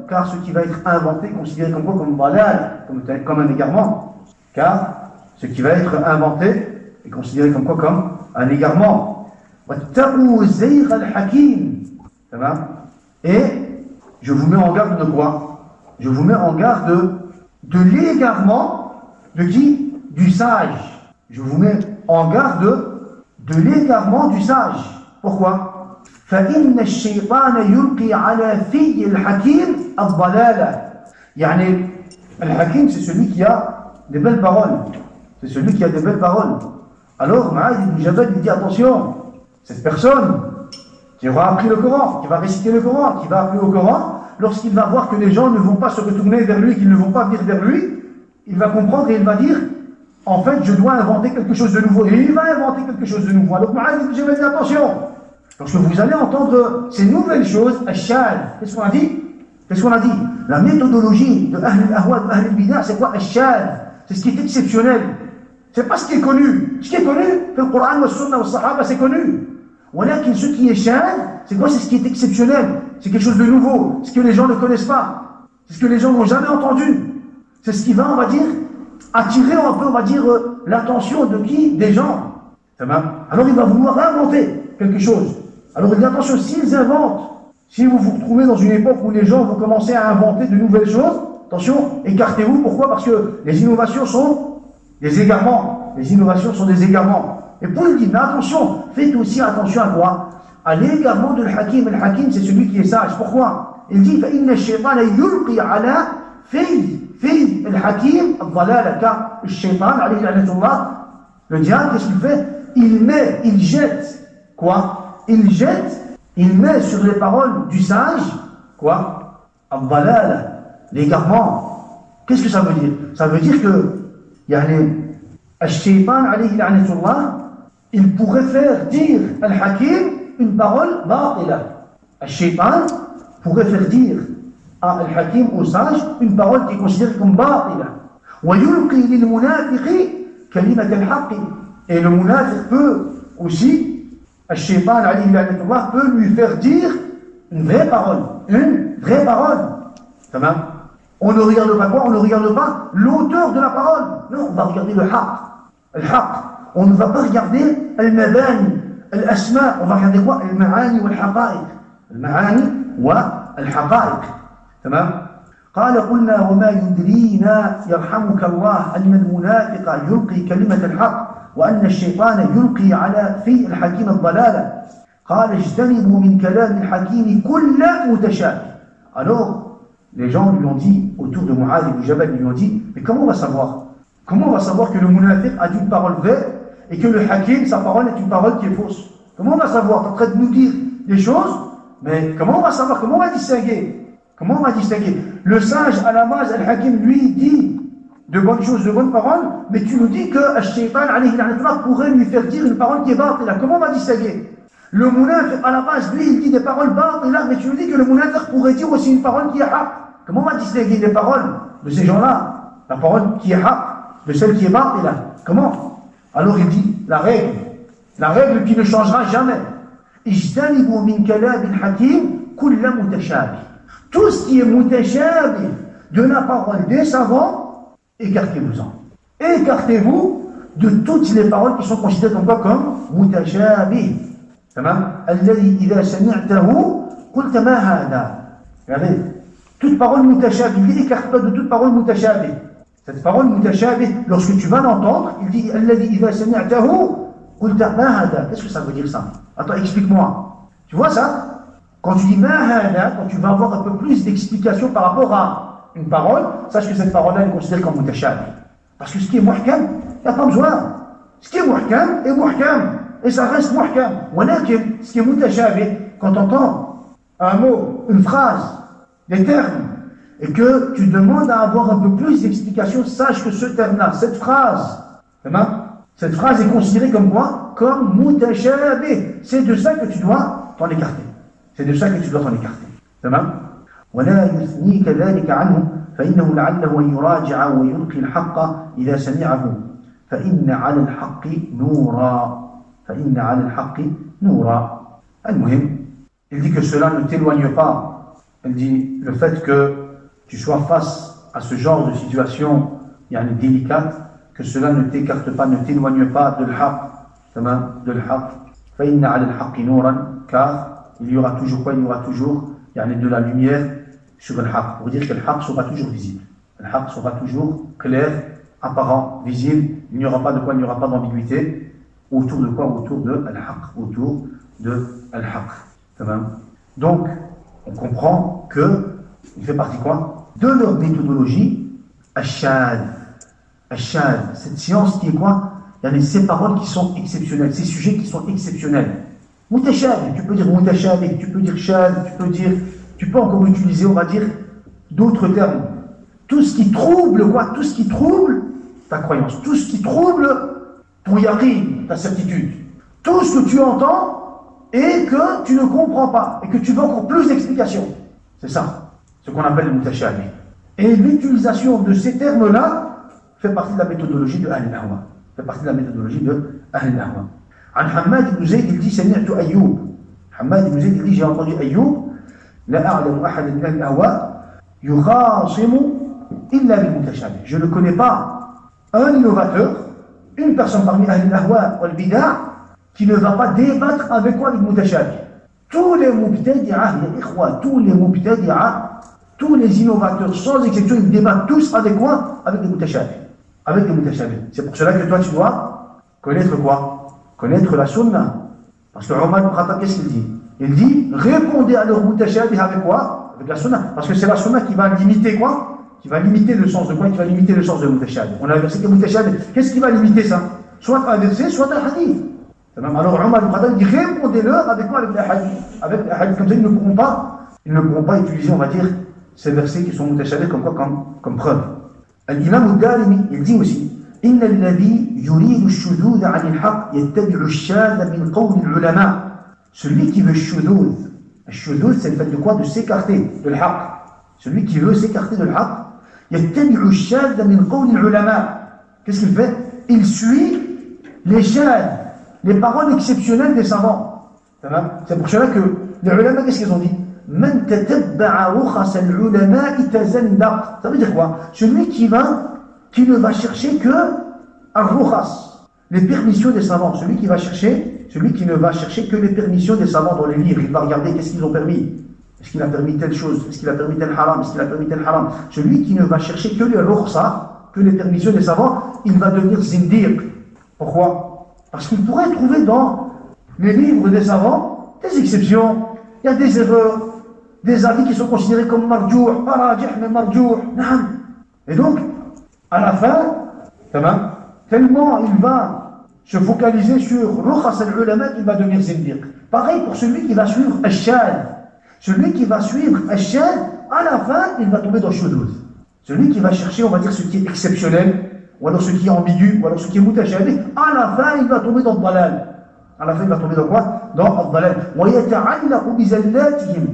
Car ce qui va être inventé, considéré comme quoi? Comme dalal, comme un égarement. Car ce qui va être inventé est considéré comme quoi? Comme un égarement. وَاتَّقُوا زَيْغَ الْحَكِيمِ. Et je vous mets en garde de quoi? Je vous mets en garde de l'égarement de qui? Du sage. Je vous mets en garde de l'égarement du sage. Pourquoi? فإن الشيطان يلقي على في الحكيم الضلالة. يعني الحكيم, c'est celui qui a des belles paroles. C'est celui qui a des belles paroles. Alors Mu'adh ibn Jabal lui dit, attention, cette personne qui aura appris le Coran, qui va réciter le Coran, qui va appeler au Coran, lorsqu'il va voir que les gens ne vont pas se retourner vers lui, qu'ils ne vont pas venir vers lui, il va comprendre et il va dire, en fait, je dois inventer quelque chose de nouveau. Et il va inventer quelque chose de nouveau. Alors Mu'adh ibn Jabal dit, attention, Lorsque vous allez entendre ces nouvelles choses, Ash-Shad, qu'est-ce qu'on a dit? Qu'est-ce qu'on a dit? La méthodologie de Ahl al-Ahwa, de Ahl al-Bida, c'est quoi? Ash-Shad. C'est ce qui est exceptionnel. C'est pas ce qui est connu. Ce qui est connu, le Coran, le Sunna, le Sahaba, c'est connu. Voilà que ce qui est shad, c'est quoi? C'est ce qui est exceptionnel. C'est quelque chose de nouveau. Ce que les gens ne connaissent pas. C'est ce que les gens n'ont jamais entendu. C'est ce qui va, on va dire, attirer un peu, on va dire, l'attention de qui? Des gens. Alors il va vouloir inventer quelque chose. Alors il dit attention, s'ils inventent, si vous vous retrouvez dans une époque où les gens vont commencer à inventer de nouvelles choses, attention, écartez-vous. Pourquoi? Parce que les innovations sont des égarements. Les innovations sont des égarements. Et pour il dit, mais attention, faites aussi attention à quoi? À l'égarement de l'Hakim. Le Hakim, c'est celui qui est sage. Pourquoi? Il dit, فَإِنَّ الشَّيْطَانَ يُلْقِي عَلَى في الحكيم الضلال. Car le shaitan, alayhi la'natullah, le diable, qu'est-ce qu'il fait? Il jette, quoi? Il met sur les paroles du sage, quoi? Al-dalal, l'égarement. Qu'est-ce que ça veut dire? Ça veut dire que, al-shaytan, alayhi la'natullah, il pourrait faire dire al-Hakim une parole batila. Al-shaytan pourrait faire dire à al-Hakim, au sage, une parole qui est considérée comme batila. Wa yulqi lil munafiqi kalimat al-haqq. Et le munafiq peut aussi, al-shaytan, alayhi la'natullah, peut lui faire dire une vraie parole. Une vraie parole. Tamam. On ne regarde pas quoi? On ne regarde pas l'auteur de la parole. Non, on va regarder le haqq. On ne va pas regarder al-mabani, al-asma. On va regarder quoi? Al-ma'ani wal-haqa'iq. Al-ma'ani wal-haqa'iq. Tamam. قال قلنا وما يدرينا يرحمك الله أن المنافق يلقي كلمة الحق وأن الشيطان يلقي على في الحكيم الضلالة. قال اجتنبوا من كلام الحكيم كل متشابه. Alors, les gens lui ont dit, autour de Mu'adh ibn Jabal, lui ont dit, mais comment on va savoir? Comment on va savoir que le munafiq a dit une parole vraie et que le hakim, sa parole est une parole qui est fausse? Comment on va savoir? Tu es en train de nous dire des choses, mais comment on va savoir? Comment on va distinguer? Comment on va distinguer? Le sage, à la base, al-hakim, lui, dit de bonnes choses, de bonnes paroles, mais tu nous dis que al-shaytan, alayhi la'natullah, pourrait lui faire dire une parole qui est batila. Comment on va distinguer? Le munafiq, à la base, lui, il dit des paroles batila, mais tu nous dis que le munafiq pourrait dire aussi une parole qui est haq. Comment on va distinguer les paroles de ces gens-là? La parole qui est haq, de celle qui est batila. Comment? Alors il dit, la règle qui ne changera jamais. Ijtanibu min kalam al-hakim kulla mutashabih. Tout ce qui est mutashabih de la parole des savants, écartez-vous-en. Écartez-vous de toutes les paroles qui sont considérées comme quoi? Comme mutashabih. Tamam? Alladhi idha sami'tahu qulta ma hada. Regardez, toute parole mutashabih, il dit écarte-toi de toute parole mutashabih. Cette parole mutashabih, lorsque tu vas l'entendre, il dit alladhi idha sami'tahu qulta ma hada. Qu'est-ce que ça veut dire ça? Attends, explique-moi. Tu vois ça? Quand tu dis ma hada, quand tu vas avoir un peu plus d'explications par rapport à une parole, sache que cette parole-là est considérée comme mutashabih. Parce que ce qui est muhkam, il n'y a pas besoin. Ce qui est muhkam est muhkam. Et ça reste muhkam. Ce qui est mutashabih, quand tu entends un mot, une phrase, des termes, et que tu demandes à avoir un peu plus d'explications, sache que ce terme-là, cette phrase est considérée comme quoi? Comme mutashabih. C'est de ça que tu dois t'en écarter. C'est de ça que tu dois t'en écarter. تمام؟ ولا يثنيك ذلك عنه فإنه لعله أن يراجع ويلقي الحق إذا سمعه فإن على الحق نورا. المهم, il dit que cela ne t'éloigne pas. Il dit le fait que tu sois face à ce genre de situation délicate, que cela ne t'écarte pas, ne t'éloigne pas de l'haq, فإن على الحق نورا, car il y aura toujours quoi? Il y aura toujours de la lumière sur le haq, pour dire que le haq sera toujours visible. Le haq sera toujours clair, apparent, visible. Il n'y aura pas de quoi? Il n'y aura pas d'ambiguïté. Autour de quoi? Autour de al-haq. Autour de al-haq. Donc, on comprend que il fait partie quoi? De leur méthodologie, al-shad. Al-shad, cette science qui est quoi? Il y a ces paroles qui sont exceptionnelles, ces sujets qui sont exceptionnels. Mutashabih, tu peux dire mutashabih, tu peux dire shad, tu peux encore utiliser, on va dire, d'autres termes. Tout ce qui trouble quoi? Tout ce qui trouble ta croyance, tout ce qui trouble ton yaqin, ta certitude. Tout ce que tu entends et que tu ne comprends pas, et que tu veux encore plus d'explications. C'est ça, ce qu'on appelle le mutashabih. Et l'utilisation de ces termes-là fait partie de la méthodologie de Ahl al-Ahwa. Fait partie de la méthodologie de Ahl al-Ahwa. An Hammad ibn Zayd, il dit, Sami'tu Ayyub. Hammad ibn Zayd, il dit, j'ai entendu Ayyub, La a'lamu ahad min al-ahwa, yukhasimu illa bil mutashabih. Je ne connais pas un innovateur, une personne parmi Ahl al-Ahwa wal bid'ah, qui ne va pas débattre avec quoi avec mutashabih. Tous les mubtadi'ah, les ikhwa, tous les mubtadi'ah, tous les innovateurs, sans exception, ils débattent tous avec quoi? Avec les mutashabih. Avec les mutashabih. C'est pour cela que toi, tu dois connaître quoi? Connaître la sunna. Parce que Omar ibn Khattab, qu'est-ce qu'il dit? Il dit, répondez à leur mutashabih avec quoi? Avec la sunna. Parce que c'est la sunna qui va limiter quoi? Qui va limiter le sens de quoi? Qui va limiter le sens de mutashabih. On a le verset qui est mutashabih. Qu'est-ce qui va limiter ça? Soit un verset, soit un hadith. Alors Omar ibn Khattab dit, répondez-leur avec quoi? Avec les hadiths. Avec les hadiths, comme ça, ils ne pourront pas utiliser, on va dire, ces versets qui sont mutashabih comme quoi? Comme preuve. L'imam al-Darimi, il dit aussi, إن الذي يريد الشذوذ عن الحق يتبع الشاذ من قول العلماء. Celui qui veut shudud, shudud c'est le fait de quoi? De s'écarter de l'haq. Celui qui veut s'écarter de l'haq, يتبع الشاذ من قول العلماء. Qu'est-ce qu'il fait? Il suit les shadh, les paroles exceptionnelles des savants. C'est pour cela que les ulama, qu'est-ce qu'ils ont dit? من تتبع رخص العلماء تزندق. Ça veut dire quoi? Celui qui ne va chercher que al-rukhas, les permissions des savants. Celui qui ne va chercher que les permissions des savants dans les livres. Il va regarder qu'est-ce qu'ils ont permis. Est-ce qu'il a permis telle chose? Est-ce qu'il a permis tel haram? Est-ce qu'il a permis tel haram? Celui qui ne va chercher que les rukhsa, que les permissions des savants, il va devenir zindiq. Pourquoi? Parce qu'il pourrait trouver dans les livres des savants des exceptions. Il y a des erreurs, des avis qui sont considérés comme marjouh, pas rajih, mais marjouh. Et donc, à la fin, tellement il va se focaliser sur rukhas al-ulama qu'il va devenir zindiq. Pareil pour celui qui va suivre al-shad. Celui qui va suivre al-shad, à la fin, il va tomber dans shudud. Celui qui va chercher, on va dire, ce qui est exceptionnel, ou alors ce qui est ambigu, ou alors ce qui est mutashabih, à la fin, il va tomber dans le dalal. À la fin, il va tomber dans quoi? Dans le dalal. وَيَتَعَلَّقُ بِزَلَّاتِهِمْ.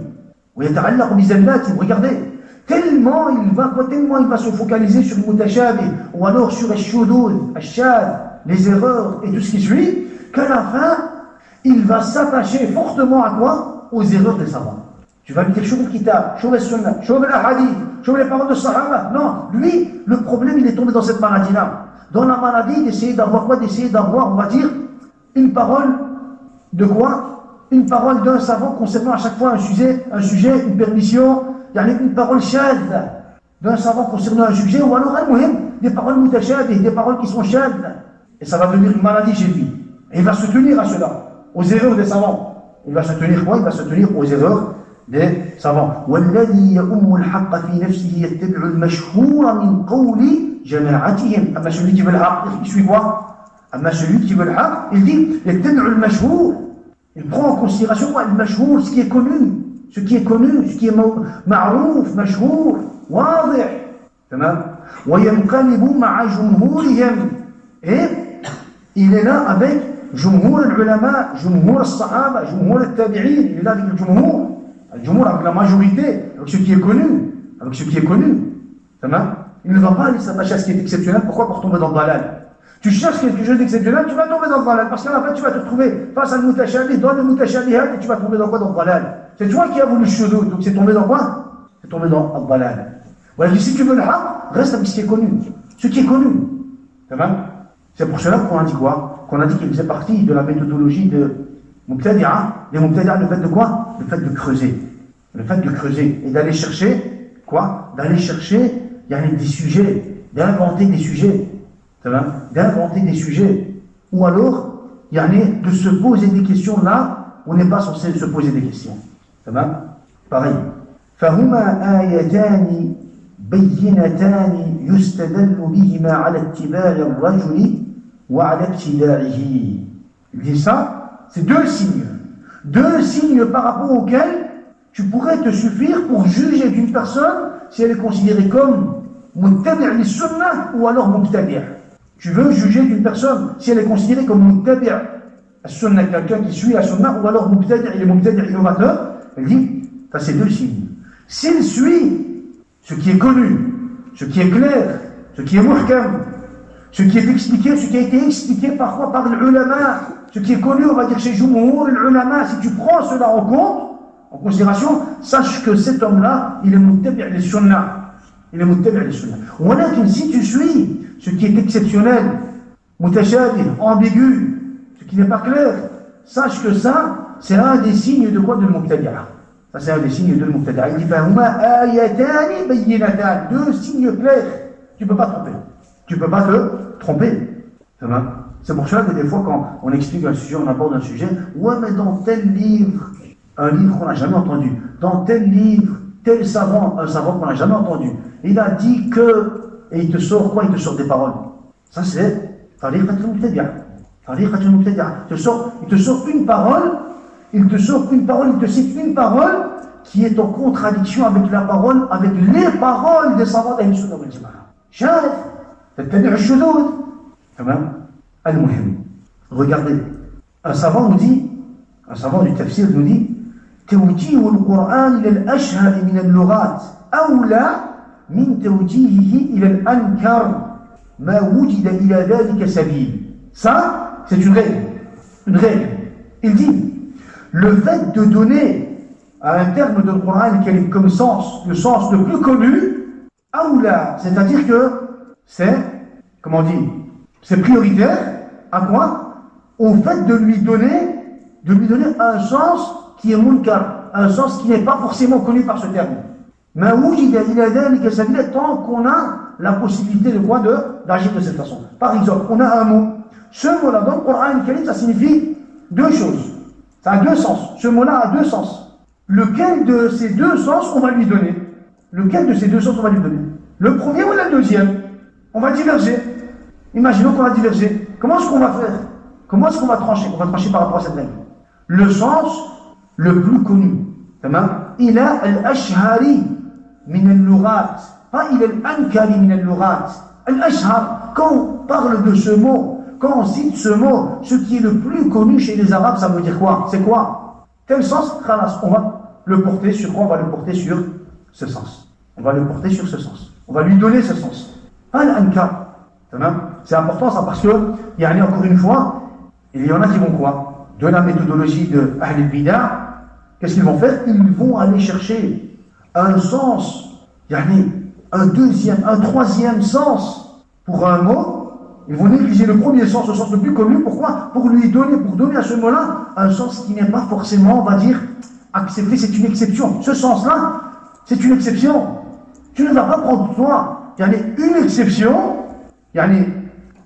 وَيَتَعَلَّقُ بِزَلَّاتِهِمْ. Regardez. Tellement il va se focaliser sur le mutashabih, ou alors sur le shudud, le shad, les erreurs et tout ce qui suit, qu'à la fin, il va s'attacher fortement à quoi? Aux erreurs des savants. Tu vas lui dire, chouf le kitab, chouf le sunnah, chouf le hadith, chouf les paroles de sahaba. Non, lui, le problème, il est tombé dans cette maladie-là. Dans la maladie d'essayer d'avoir quoi? D'essayer d'avoir, on va dire, une parole de quoi? Une parole d'un savant concernant à chaque fois un sujet, une permission. Il y a une parole shadh d'un savant concernant un sujet, ou alors des paroles mutashabih, des paroles qui sont shadh. Et ça va devenir une maladie chez lui. Et il va se tenir à cela, aux erreurs des savants. Il va se tenir quoi? Il va se tenir aux erreurs des savants. وَالَّذِي يَؤُمُّ الْحَقَّ فِي نَفْسِهِ يَتَّبِعُ الْمَشْهُورَ مِنْ قَوْلِ جَمَاعَتِهِمْ. Amma celui qui veut le haqq, il suit quoi? Amma celui qui veut le haqq, il dit يَتَّبِعُ الْمَشْهُورَ. Il prend en considération quoi? Le mashhour, ce qui est connu. Ce qui est connu, ce qui est ma'rouf, mashhour, wadih. وَيَنْقَلِبُ مَعَ جُمْهُورِهِمْ. Et il est là avec جمهور العلماء, جمهور الصحابة, جمهور التابعين. Il est là avec le jumhur. Le jumhur avec la majorité, avec ce qui est connu. Avec ce qui est connu. Il ne va pas aller s'attacher à ce qui est exceptionnel. Pourquoi? Pour tomber dans le dalal. Tu cherches quelque chose d'exceptionnel, tu vas tomber dans le dalal. Parce qu'à la fin, tu vas te retrouver face à le mutashabih, dans le mutashabihat, et tu vas tomber dans quoi? Dans le dalal. C'est toi qui as voulu le shudud, donc c'est tombé dans quoi? C'est tombé dans le dalal. Voilà, si tu veux le haqq, reste avec ce qui est connu. Ce qui est connu. C'est pour cela qu'on a dit quoi? Qu'on a dit qu'il faisait partie de la méthodologie de Mubtadi'a. Les Mubtadi'a, le fait de quoi? Le fait de creuser. Le fait de creuser. Et d'aller chercher, quoi? D'aller chercher, il y a des sujets, d'inventer des sujets. D'inventer des sujets. Ou alors, il y a de se poser des questions là où on n'est pas censé se poser des questions. Pareil. فهما آيتان بينتان يستدل بهما على اتباع الرجل وعلى ابتداعه. Il dit ça, c'est deux signes. Deux signes par rapport auxquels tu pourrais te suffire pour juger d'une personne si elle est considérée comme muttabi' lis-sunnah ou alors mubtadi'. Tu veux juger d'une personne si elle est considérée comme muttabi' As-sunnah, quelqu'un qui suit la sunnah, ou alors mubtadi', il est mubtadi' innovateur, il dit, ça c'est deux signes. S'il suit ce qui est connu, ce qui est clair, ce qui est muhkam, ce qui est expliqué, ce qui a été expliqué parfois par l'ulama, ce qui est connu, on va dire chez Jumhur, l'ulama, si tu prends cela en compte, en considération, sache que cet homme-là, il est muttabi' les sunnah. Il est muttabi' les sunnah. Ou alors, si tu suis ce qui est exceptionnel, mutashabih, ambigu, ce qui n'est pas clair, sache que ça, c'est un des signes de quoi? De l'mubtadi'a. Ça, c'est un des signes de l'mubtadi'a. Il dit, fahuma ayatani bayyinatan. Deux signes clairs. Tu ne peux pas tromper. Tu ne peux pas te tromper. C'est pour cela que des fois, quand on explique un sujet, on aborde un sujet, ouais, mais dans tel livre, un livre qu'on n'a jamais entendu, dans tel livre, tel savant, un savant qu'on n'a jamais entendu, il a dit que, et il te sort quoi? Il te sort des paroles. Ça, c'est tariqatul mubtadi'a. Tariqatul mubtadi'a. Il te sort une parole, il te cite une parole qui est en contradiction avec la parole, avec les paroles des savants d'Ahl Sunnah wal Jama'a. Chef, تتبع الشذوذ. تمام. المهم. Regardez. Un savant du tafsir nous dit توجيه القرآن إلى الأشهر من اللغات أولى من توجيهه إلى الأنكر ما وجد إلى ذلك سبيل. Ça, c'est une règle. Une règle. Il dit, le fait de donner à un terme de Coran quel est comme sens, le sens le plus connu, aoula, c'est-à-dire que c'est, comment on dit, c'est prioritaire à quoi? Au fait de lui donner un sens qui est munkar, un sens qui n'est pas forcément connu par ce terme. Mais tant qu'on a la possibilité de quoi? D'agir de cette façon. Par exemple, on a un mot. Ce mot-là, dans le Coran, ça signifie deux choses. Ça a deux sens. Ce mot-là a deux sens. Lequel de ces deux sens on va lui donner? Lequel de ces deux sens on va lui donner? Le premier ou le deuxième? On va diverger. Imaginons qu'on va diverger. Comment est-ce qu'on va faire? Comment est-ce qu'on va trancher? On va trancher par rapport à cette règle. Le sens le plus connu. Il a al-ashhari min al-lughat. Pas il a al-ankari min al-lughat. Al-ashhar. Quand on parle de ce mot, quand on cite ce mot, ce qui est le plus connu chez les Arabes, ça veut dire quoi? C'est quoi? Quel sens? On va le porter sur quoi? On va le porter sur ce sens. On va le porter sur ce sens. On va lui donner ce sens. Al-ankar. C'est important ça parce que, il y a encore une fois, il y en a qui vont quoi? De la méthodologie de Ahl al-Bida, qu'est-ce qu'ils vont faire? Ils vont aller chercher un sens, un deuxième, un troisième sens pour un mot. Ils vont négliger le premier sens, le sens le plus connu. Pourquoi? Pour donner à ce mot-là un sens qui n'est pas forcément, on va dire, accepté. C'est une exception. Ce sens-là, c'est une exception. Tu ne vas pas prendre toi. Il y a une exception, il y a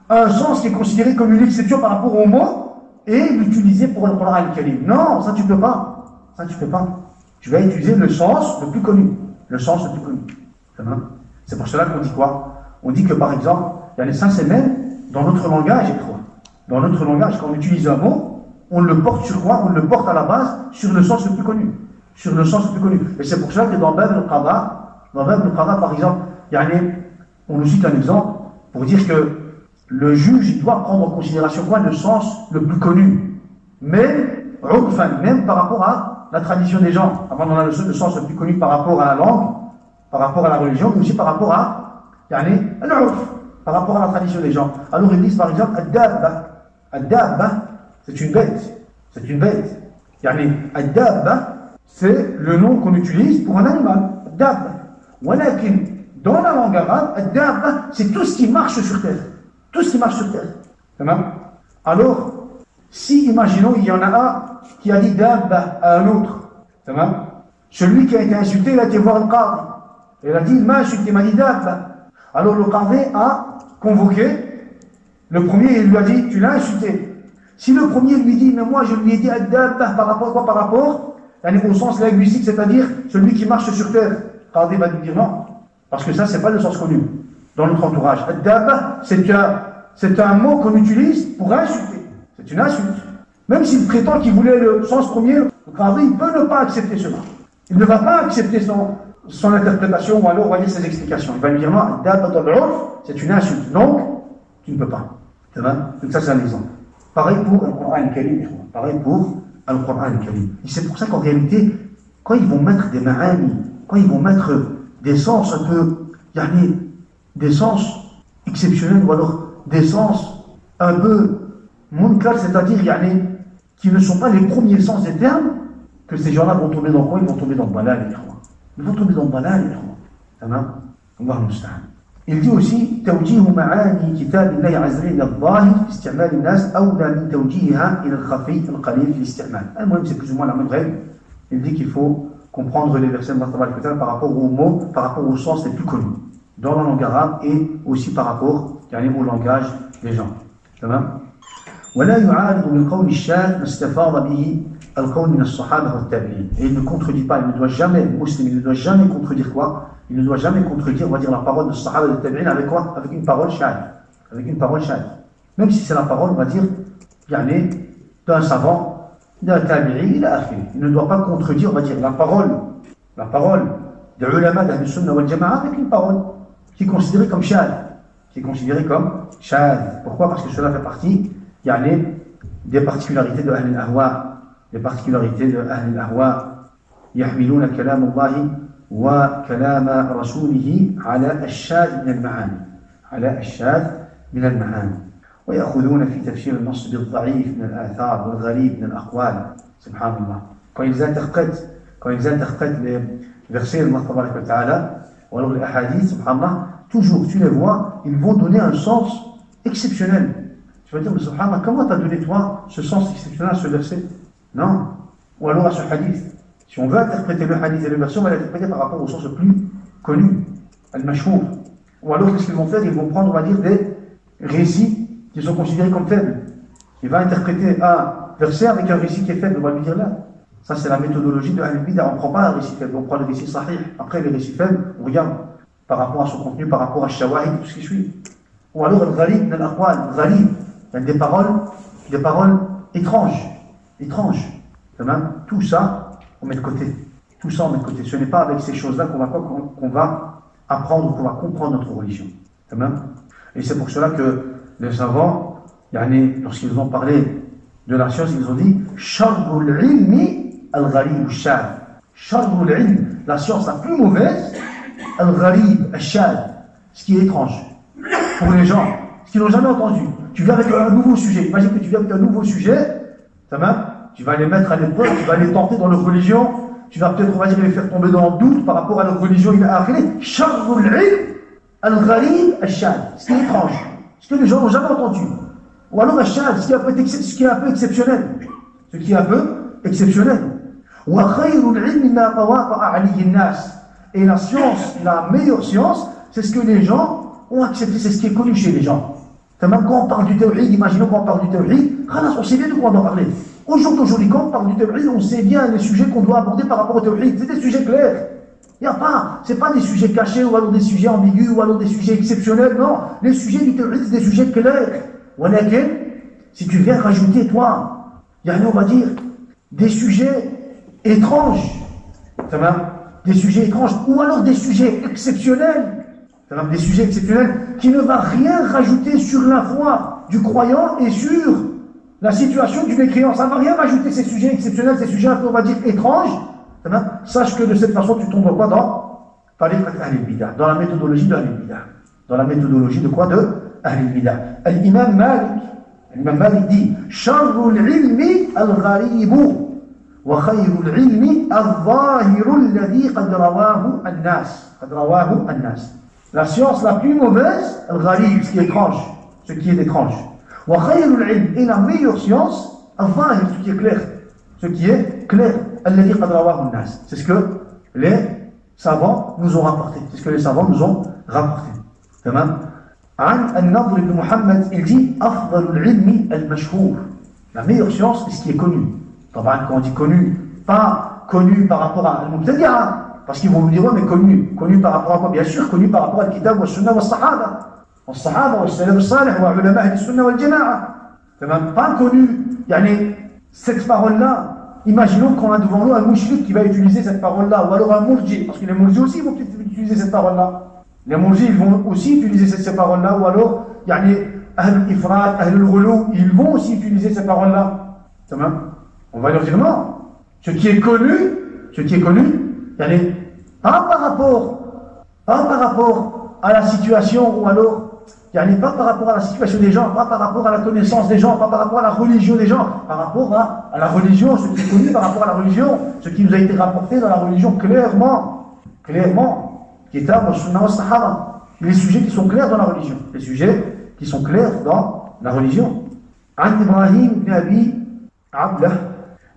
un sens qui est considéré comme une exception par rapport au mot et l'utiliser pour le Coran al-Karim. Non, ça tu peux pas. Ça tu peux pas. Tu vas utiliser le sens le plus connu. Le sens le plus connu. C'est pour cela qu'on dit quoi? On dit que par exemple, ça c'est même dans notre langage, dans notre langage, quand on utilise un mot, on le porte sur quoi? On le porte à la base sur le sens le plus connu. Sur le sens le plus connu. Et c'est pour cela que dans Bab al-Qada, par exemple, on nous cite un exemple pour dire que le juge, il doit prendre en considération quoi? Le sens le plus connu. Même par rapport à la tradition des gens. Avant, on a le sens le plus connu par rapport à la langue, par rapport à la religion, mais aussi par rapport à l'urf, par rapport à la tradition des gens. Alors ils disent par exemple ad-dabba, c'est une bête. C'est une bête. Ad-dabba, c'est le nom qu'on utilise pour un animal. Ad-dabba. Walakin, dans la langue arabe, ad-dabba, c'est tout ce qui marche sur terre. Tout ce qui marche sur terre. Alors, si, imaginons, il y en a un qui a dit dabba à un autre, celui qui a été insulté, il a été voir le qadi. Il a dit, il m'a insulté, il m'a dit dabba. Alors le qadi a convoqué le premier et lui a dit, tu l'as insulté. Si le premier lui dit, mais moi je lui ai dit ad-dabba par rapport à quoi? Par rapport au sens linguistique, c'est-à-dire celui qui marche sur terre. Le qadi va lui dire non, parce que ça c'est pas le sens connu dans notre entourage. Ad-dabba, c'est un mot qu'on utilise pour insulter. C'est une insulte. Même s'il prétend qu'il voulait le sens premier, le qadi il peut ne pas accepter cela. Il ne va pas accepter son interprétation ou alors voyez ses explications. Il va lui dire non, c'est une insulte. Donc, tu ne peux pas. Donc ça c'est un exemple. Pareil pour le Coran al-Karim. Pareil pour le Coran al-Karim. Et c'est pour ça qu'en réalité, quand ils vont mettre des ma'ani, quand ils vont mettre des sens un peu, des sens exceptionnels, ou alors des sens un peu munkar, c'est-à-dire qui ne sont pas les premiers sens des termes, que ces gens-là vont tomber dans quoi? Ils vont tomber dans le balal. Ils vont tomber dans le balal. Allah musta'an. Il dit aussi توجيه معاني كتاب الله عز وجل الظاهر في استعمال الناس أولى من توجيهها إلى الخفي القليل في الاستعمال. المهم c'est plus ou moins la même règle. Il dit qu'il faut comprendre les versets de Allah par rapport aux mots, par rapport aux sens les plus connus dans la langue arabe et aussi par rapport au langage des gens. تمام؟ ولا يعارض بالقول الشاذ ما استفاض به القول من الصحابة والتابعين. Et il ne contredit pas, il ne doit jamais, le musulman, il ne doit jamais contredire quoi? Il ne doit jamais contredire, on va dire, la parole de Sahaba et de Tabi'in avec quoi? Avec une parole shad. Avec une parole shad. Même si c'est la parole, on va dire, d'un savant, d'un tabi'i, il a affaire. Il ne doit pas contredire, on va dire, la parole des ulama d'Ahl Sunnah wal Jama'a avec une parole qui est considérée comme shad. Pourquoi? Parce que cela fait partie, des particularités de Ahl al-Ahwa. Les particularités de Ahl al-Ahwa. يحملون كلام الله وكلام رسوله على الشاذ من المعاني ويأخذون في تفسير النص بالضعيف من الآثار والغريب من الأقوال. سبحان الله. Quand ils interprètent les versets de Allah Ta'ala ou alors les hadiths, subhanallah, toujours tu les vois, ils vont donner un sens exceptionnel. Tu vas dire, mais subhanallah, comment tu as donné toi ce sens exceptionnel à ce verset? Non. Ou alors à ce hadith. Si on veut interpréter le hadith et le verset, on va l'interpréter par rapport au sens le plus connu, al-mashhour. Ou alors, qu'est-ce qu'ils vont faire? Ils vont prendre, on va dire, des récits qui sont considérés comme faibles. Il va interpréter un verset avec un récit qui est faible, on va lui dire là. Ça, c'est la méthodologie de Ahl-Bidah. On ne prend pas un récit faible, on prend le récit sahih. Après, les récits faibles, on regarde par rapport à son contenu, par rapport à shawahid, tout ce qui suit. Ou alors, al-gharib, al-aqwal, gharib, il y a des paroles étranges. Tout ça, on met de côté. Tout ça, on met de côté. Ce n'est pas avec ces choses-là qu'on va apprendre, qu'on va comprendre notre religion. Et c'est pour cela que les savants, lorsqu'ils ont parlé de la science, ils ont dit Sharrul ilmi al-gharib al-shad. Sharrul ilm, la science la plus mauvaise, al-gharib al-shad, ce qui est étrange pour les gens, ce qu'ils n'ont jamais entendu. Tu viens avec un nouveau sujet. Imagine que tu viens avec un nouveau sujet, tu vas les mettre à l'épreuve, tu vas les tenter dans leur religion, tu vas peut-être, on va dire, les faire tomber dans le doute par rapport à leur religion. Sharrul ilm al-gharib al-shad, ce qui est étrange, ce que les gens n'ont jamais entendu. Ou alors al-shad, ce qui est un peu exceptionnel. Wa khayrul ilmi ma tawaqa alayhi an-nas. Et la science, la meilleure science, c'est ce que les gens ont accepté, c'est ce qui est connu chez les gens. Même quand on parle du tawhid, imaginons qu'on parle du tawhid, on sait bien de quoi on doit parler. Aujourd'hui, quand on parle du tawhid, on sait bien les sujets qu'on doit aborder par rapport au tawhid. C'est des sujets clairs. C'est pas des sujets cachés ou alors des sujets ambigus ou alors des sujets exceptionnels. Non, les sujets du tawhid, c'est des sujets clairs. Si tu viens rajouter, toi, on va dire, des sujets étranges, des sujets étranges, ou alors des sujets exceptionnels, qui ne va rien rajouter sur la foi du croyant et sur la situation du mécréant. Ça ne va rien rajouter ces sujets exceptionnels, ces sujets un peu, on va dire, étranges. Sache que de cette façon, tu tombes quoi dans la méthodologie de Ahl-Bidah. Dans la méthodologie de quoi? De Ahl-Bidah. L'imam Malik dit Sharrul ilmi al-gharibu wa khayrul ilmi al-zahiru alladhi qad rawahu an-nas. La science la plus mauvaise, al-gharib, ce qui est étrange. Wa khayrul ilm, et la meilleure science, al-zahir, ce qui est clair, alladhi qad rawahu an-nas. C'est ce que les savants nous ont rapporté. عن النضر بن محمد il dit أفضل العلم المشهور. La meilleure science, c'est ce qui est connu. Quand on dit connu, pas connu par rapport à al-Mubtadi'a, parce qu'ils vont nous dire, ouais, mais connu par rapport à quoi? Bien sûr, connu par rapport à al-Kitab wa al-Sunnah wa al-Sahaba. Al-Sahaba wa al-Salaf al-Salih wa ulama al-Sunnah wa al-Jama'a. C'est même pas connu. Cette parole-là, imaginons qu'on a devant nous un mouchrik qui va utiliser cette parole-là, ou alors un mourji, parce que les mourji aussi vont utiliser cette parole-là. Les mourji, ils vont aussi utiliser ces paroles-là, ou alors, Ahl al-Ifrat, Ahl al-Ghulou, ils vont aussi utiliser ces paroles-là. On va leur dire non. Ce qui est connu, pas par rapport à la situation, ou alors, pas par rapport à la situation des gens, pas par rapport à la connaissance des gens, pas par rapport à la religion des gens, par rapport à la religion, ce qui est connu par rapport à la religion, ce qui nous a été rapporté dans la religion clairement, Kitab wa Sunnah wa Sahaba, les sujets qui sont clairs dans la religion, An Ibrahim ibn Abi Ablah,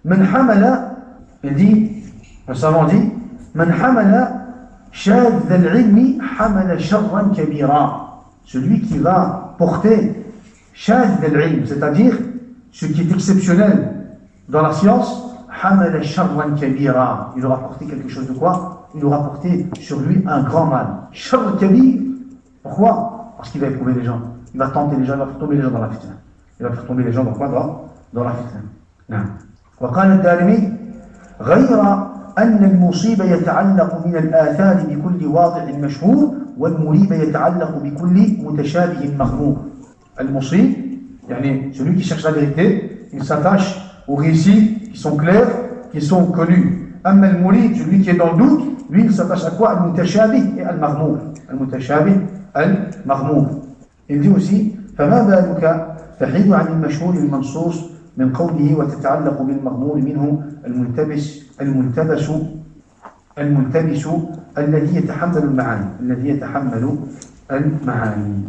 Man hamala, il dit, un savant dit, Man hamala shadh al-ilmi hamala sharran kabira. Celui qui va porter shadh al-ilm, c'est-à-dire ce qui est exceptionnel dans la science, hamala sharran kabira. Il aura porté quelque chose de quoi? Il aura porté sur lui un grand mal. Sharr kabir. Pourquoi? Parce qu'il va éprouver les gens. Il va tenter les gens, il va faire tomber les gens dans la fitna. Il va faire tomber les gens dans quoi? Dans la fitna. وقال الدارمي غير أن المصيب يتعلق من الآثار بكل واضع مشهور والمريب يتعلق بكل متشابه مغمور. المصيب celui qui cherche la vérité, il s'attache aux récits qui sont clairs, qui sont connus. أما المريب, celui qui est dans le doute, lui il s'attache à quoi? المتشابه et المغمور. المتشابه المغمور. Il dit aussi فما بالك تحيد عن المشهور المنصوص من قوله وتتعلق بالمغمور منه الملتبس الذي يتحمل المعاني.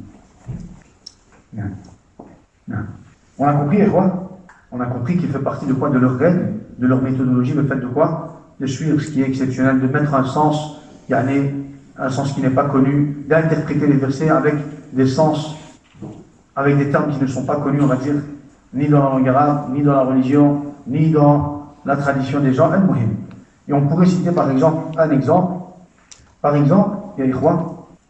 On a compris quoi? On a compris qu'il fait partie de quoi? De leurs règles, de leur méthodologie, le fait de quoi? De suivre ce qui est exceptionnel, de mettre un sens qui n'est pas connu, d'interpréter les versets avec des sens, avec des termes qui ne sont pas connus, on va dire, ni dans la langue arabe, ni dans la religion, ni dans la tradition des gens, al-muhim. Et on pourrait citer par exemple un exemple. Par exemple,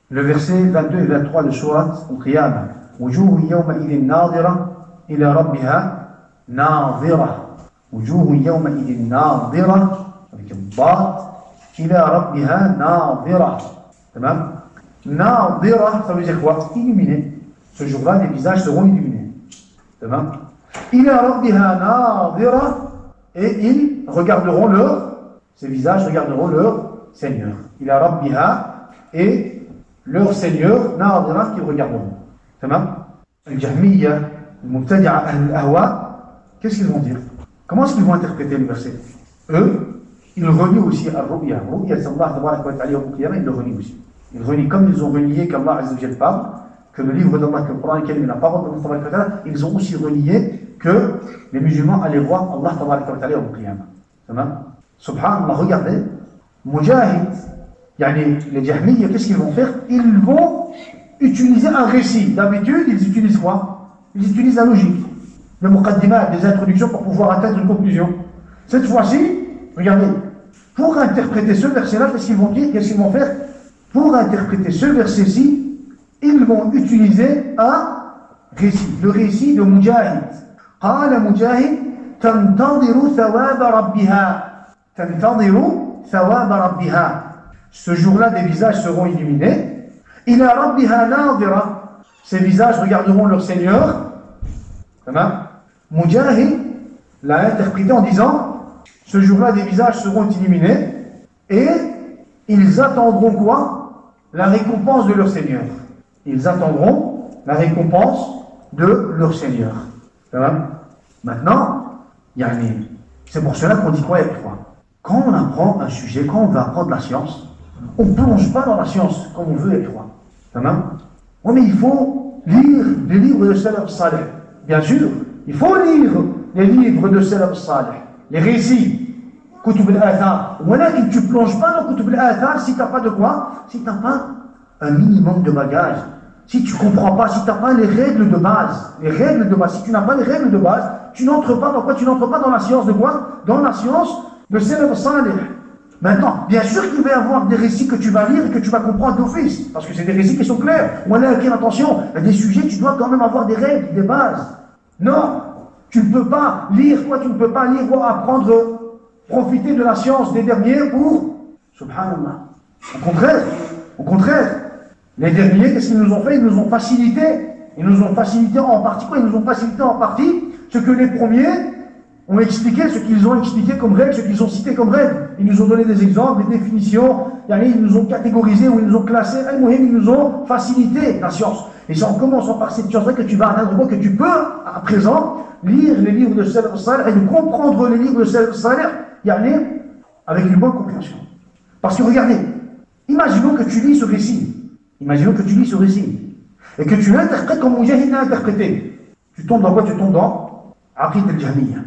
le verset 22 et 23 de Surat al-Qiyamah. Wujuhu yawma idhin nadira ila rabbiha nadira. Wujuhu yawma idhin nadira, avec un bat, ila rabbiha nadira. Nadira, ça veut dire quoi? Illuminé. Ce jour-là, les visages seront illuminés. Ila rabbiha nadira, et ils regarderont ces visages regarderont leur Seigneur. Ila rabbiha, et leur Seigneur nadira, qu'ils regarderont. Al-Jahmiyya, al-Mubtadi'a, al-Ahwa, qu'est-ce qu'ils vont dire? Comment est-ce qu'ils vont interpréter le verset? Eux, ils renient aussi à Ru'ya. Ru'ya, c'est Allah, ils le renient aussi. Ils renient comme ils ont renié qu'Allah Azza wa Jal parle, que le livre d'Allah, que le Coran est la parole d'Allah, ils ont aussi renié que les musulmans allaient voir Allah au Qiyamah. Subhanallah, regardez, Mujahid, les Jahmiyya, qu'est-ce qu'ils vont faire? Ils vont utiliser un récit. D'habitude, ils utilisent quoi? Ils utilisent la logique, le muqaddimat, des introductions pour pouvoir atteindre une conclusion. Cette fois-ci, regardez, pour interpréter ce verset-là, qu'est-ce qu'ils vont dire? Qu'est-ce qu'ils vont faire? Pour interpréter ce verset-ci, ils vont utiliser un récit, le récit de Mujahid. قال مجاهد تنتظر ثواب ربها. تنتظر ثواب ربها. Ce jour-là, des visages seront illuminés. إلى ربها ناظرة. Ces visages regarderont leur Seigneur. Mujahid l'a interprété en disant, ce jour-là, des visages seront illuminés et ils attendront quoi? La récompense de leur Seigneur. Ils attendront la récompense de leur Seigneur. Maintenant, c'est pour cela qu'on dit quoi? Quand on apprend un sujet, quand on veut apprendre la science, on ne plonge pas dans la science comme on veut. Oui, mais il faut lire les livres de Salaf Salih. Bien sûr, il faut lire les livres de Salaf Salih, les récits, Kutub al-Athar. Voilà que tu ne plonges pas dans Kutub al-Athar si tu n'as pas de quoi? Si tu n'as pas un minimum de bagage. Si tu ne comprends pas, si tu n'as pas les règles de base, si tu n'as pas les règles de base, tu n'entres pas dans quoi? Tu n'entres pas dans la science de quoi? Dans la science de Salaf Salih. Maintenant, bien sûr qu'il va y avoir des récits que tu vas lire et que tu vas comprendre d'office, parce que c'est des récits qui sont clairs. Attention, il y a des sujets, tu dois quand même avoir des règles, des bases. Non, tu ne peux pas lire ou apprendre, profiter de la science des derniers pour... Subhanallah. Au contraire, les derniers, qu'est-ce qu'ils nous ont fait? Ils nous ont facilité Ils nous ont facilité en partie quoi? Ils nous ont facilité en partie ce que les premiers ont expliqué, ce qu'ils ont expliqué comme règle, ce qu'ils ont cité comme règle. Ils nous ont donné des exemples, des définitions, ils nous ont catégorisé ou ils nous ont classé, ils nous ont facilité la science. Et c'est en commençant par cette science-là que tu vas atteindre quoi? Que tu peux, à présent, lire les livres de Salaf Salih et de comprendre les livres de Salaf Salih, avec une bonne compréhension. Parce que regardez, imaginons que tu lis ce récit. Imaginons que tu lis ce récit. Et que tu l'interprètes comme Mujahid l'a interprété. Tu tombes dans quoi? Tu tombes dans Aqid al-Jahmiyya.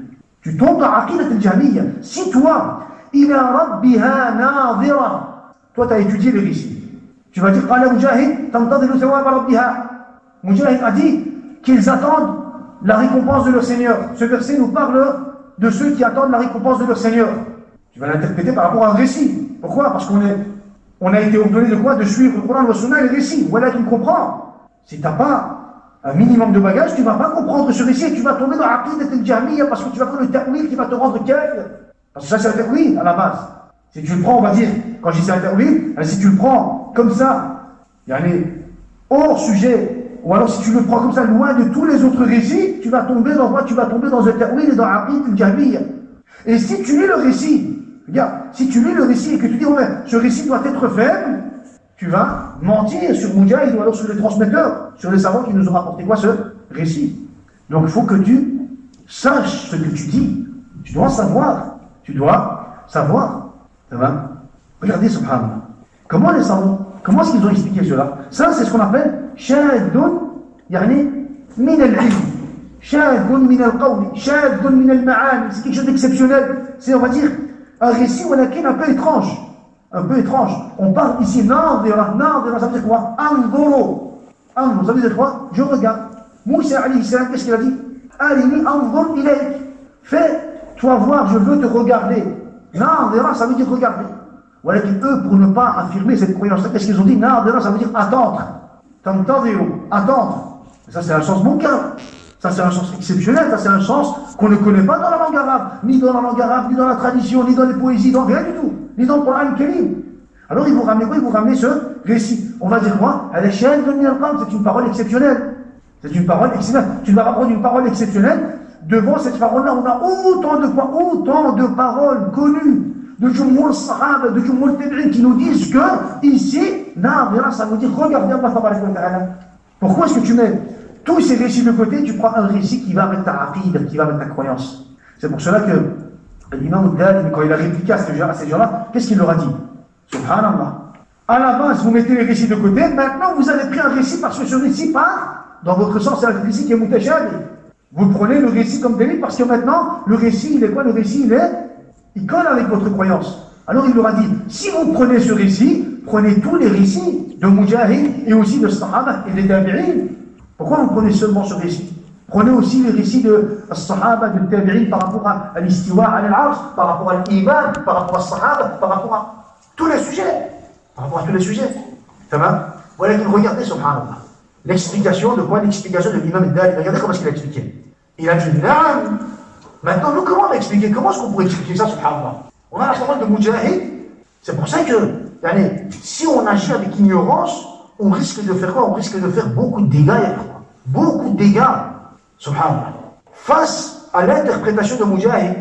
Tu tombes dans Aqid al-Jahmiyya. Si toi, ila rabbiha nadhira, toi tu as étudié les récits. Tu vas dire, qala Mujahid, tantadilu thawab rabbiha. Mujahid a dit qu'ils attendent la récompense de leur Seigneur. Ce verset nous parle de ceux qui attendent la récompense de leur Seigneur. Tu vas l'interpréter par rapport à un récit. Pourquoi? Parce qu'on a été ordonné de quoi? De suivre le Coran, le Sunna et les récits. Voilà, tu me comprends. Si tu n'as pas un minimum de bagage, tu ne vas pas comprendre ce récit et tu vas tomber dans Aqid al-Jahmiyya parce que tu vas prendre le ta'wil qui va te rendre kafir. Parce que ça, c'est un ta'wil à la base. Si tu le prends, on va dire, quand je dis c'est un ta'wil, si tu le prends comme ça, hors sujet, ou alors si tu le prends comme ça, loin de tous les autres récits, tu vas tomber dans quoi? Tu vas tomber dans un ta'wil et dans Aqid al-Jahmiyya. Et si tu lis le récit, regarde, si tu lis le récit et que tu dis, ouais, ce récit doit être faible, tu vas mentir sur Mujahid ou alors sur les transmetteurs, sur les savants qui nous ont rapporté quoi? Ce récit. Donc il faut que tu saches ce que tu dis. Tu dois savoir. Tu dois savoir. Ça va? Regardez, subhanallah. Comment les savants, comment est-ce qu'ils ont expliqué cela? Ça, c'est ce qu'on appelle shadun, min al-ilm. Shadun min al-qawli. Shadun min al-ma'ani. C'est quelque chose d'exceptionnel. C'est, on va dire, un récit ou un peu étrange. Un peu étrange. On parle ici, nadhira, ça veut dire quoi? Anzuru. Anzuru, ça veut dire quoi? Je regarde. Moussa alayhi salam, qu'est-ce qu'il a dit? Arini anzur ilayk. Fais-toi voir, je veux te regarder. Nadhira, ça veut dire regarder. Voilà qu'eux, pour ne pas affirmer cette croyance-là, qu'est-ce qu'ils ont dit? Nadhira, ça veut dire attendre. Tantadiru, attendre. Et ça, c'est un sens munkar. Ça, c'est un sens exceptionnel. Ça, c'est un sens qu'on ne connaît pas dans la langue arabe. Ni dans la langue arabe, ni dans la tradition, ni dans les poésies, dans rien du tout. Ni dans le Coran Karim. Alors ils vont ramener quoi? Ils vont ramener ce récit. On va dire quoi? C'est une parole exceptionnelle. C'est une parole exceptionnelle. Tu vas apprendre une parole exceptionnelle. Devant cette parole-là, on a autant de quoi? Autant de paroles connues de Jumhur Sahaba, de Jumhur Tabi'in qui nous disent que ici, Nadhira, ça veut dire regardez Allah tabaraka wa ta'ala. Pourquoi est-ce que tu mets tous ces récits de côté? Tu prends un récit qui va avec ta aqid, qui va avec ta croyance. C'est pour cela que l'imam al-Dalimi, quand il a répliqué à ces gens-là, qu'est-ce qu'il leur a dit? Subhanallah. À la base, vous mettez les récits de côté, maintenant vous avez pris un récit parce que ce récit part, dans votre sens, c'est un récit qui est mutashabih. Vous prenez le récit comme dalil parce que maintenant, le récit, il est quoi? Le récit, il colle avec votre croyance. Alors il leur a dit, si vous prenez ce récit, prenez tous les récits de Mujahid et aussi de Sahaba et des Tabi'in. Pourquoi vous prenez seulement ce récit? Prenez aussi les récits de Sahaba, de Tabi'in par rapport à l'istiwa, à l'Arsh, par rapport à l'iman, par rapport à Sahaba, par rapport à tous les sujets. Par rapport à tous les sujets. Ça va? Voilà qu'il regardait, subhanallah. L'explication de quoi? L'explication de l'imam al-Dalimi. Regardez comment est-ce qu'il a expliqué. Il a dit, Naam. Maintenant, nous, comment on va expliquer? Comment est-ce qu'on pourrait expliquer ça, subhanallah? On a la parole de Mujahid. C'est pour ça que, si on agit avec ignorance, on risque de faire quoi? On risque de faire beaucoup de dégâts. Beaucoup de dégâts. Subhanallah. Face à l'interprétation de Mujahid,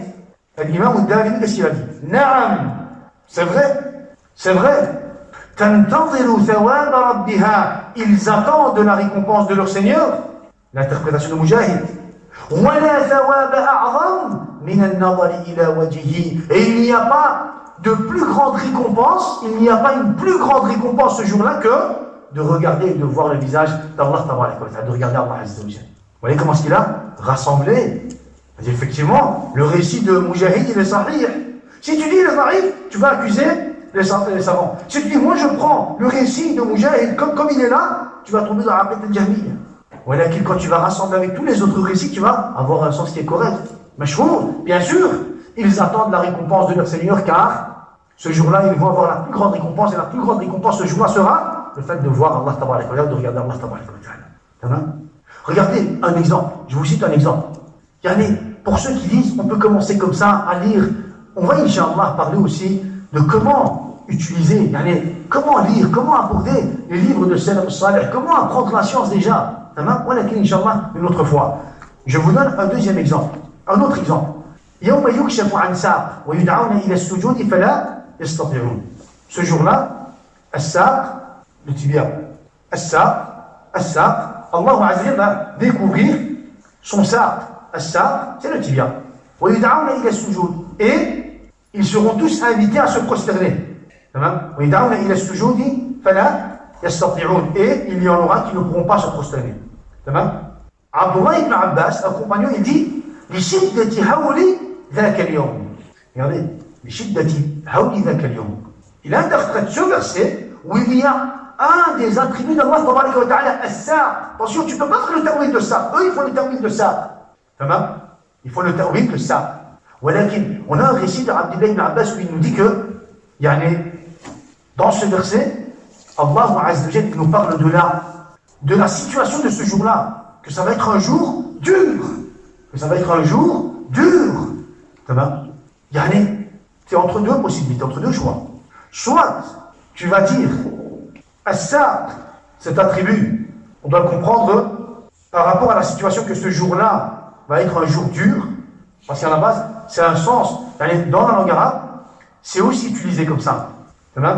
l'imam al-Dalimi, qu'est-ce qu'il a dit? Naam. C'est vrai. C'est vrai. Tantadiru thawab rabbiha. Ils attendent de la récompense de leur Seigneur. L'interprétation de Mujahid. Wala thawab a'zam min an-nadari ila wajhihi. Et il n'y a pas de plus grande récompense, il n'y a pas une plus grande récompense ce jour-là que de regarder et de voir le visage d'Allah tabaraka wa ta'ala, de regarder Allah azza wa jalla. Vous voyez comment est-ce qu'il a rassemblé? Effectivement, le récit de Mujahid, il est sahih. Si tu dis le sahih, tu vas accuser les savants. Si tu dis, moi je prends le récit de Mujahid comme il est là, tu vas tomber dans la Aqid al-Jahmiyya. Voilà, quand tu vas rassembler avec tous les autres récits, tu vas avoir un sens qui est correct. Mashhour, bien sûr, ils attendent la récompense de leur Seigneur, car ce jour-là, ils vont avoir la plus grande récompense, et la plus grande récompense ce jour-là sera le fait de voir Allah tabaraka wa ta'ala, de regarder Allah tabaraka wa ta'ala. Regardez un exemple, je vous cite un exemple. Pour ceux qui disent, on peut commencer comme ça à lire, on va, Inch'Allah, parler aussi de comment utiliser, comment lire, comment aborder les livres de Salaf Salih, comment apprendre la science déjà. تمام ولكن إن شاء الله une autre fois. Je vous donne un deuxième exemple, un autre exemple. يوم يكشف عن ساق ويدعون إلى السجود فلا يستطيعون. Ce jour-là, الساق, le tibia, الساق, Allah Azza wa Jalla va découvrir son saq. الساق, c'est le tibia. ويدعون إلى السجود. Et ils seront tous invités à se prosterner. ويدعون إلى السجود فلا يستطيعون. Et il y en aura qui ne pourront pas se prosterner. Abdullah ibn Abbas, un compagnon, il dit لشدة هول ذاك اليوم. Regardez, لشدة هول ذاك اليوم. Il interprète ce verset où il y a un des attributs d'Allah tabaraka wa ta'ala, as-saq. Attention, tu ne peux pas faire le ta'wil de ça. Eux, ils font le ta'wil de ça. Il faut le ta'wil de ça. ولكن on a un récit d'Abdullah ibn Abbas où il nous dit que dans ce verset, Allah Azza wa Jalla nous parle de la situation de ce jour-là, que ça va être un jour dur. Que ça va être un jour dur. C'est entre deux possibilités, entre deux choix. Soit tu vas dire as-saq, cet attribut, on doit le comprendre par rapport à la situation que ce jour-là va être un jour dur, parce qu'à la base, c'est un sens. Dans la langue arabe, c'est aussi utilisé comme ça. Dans la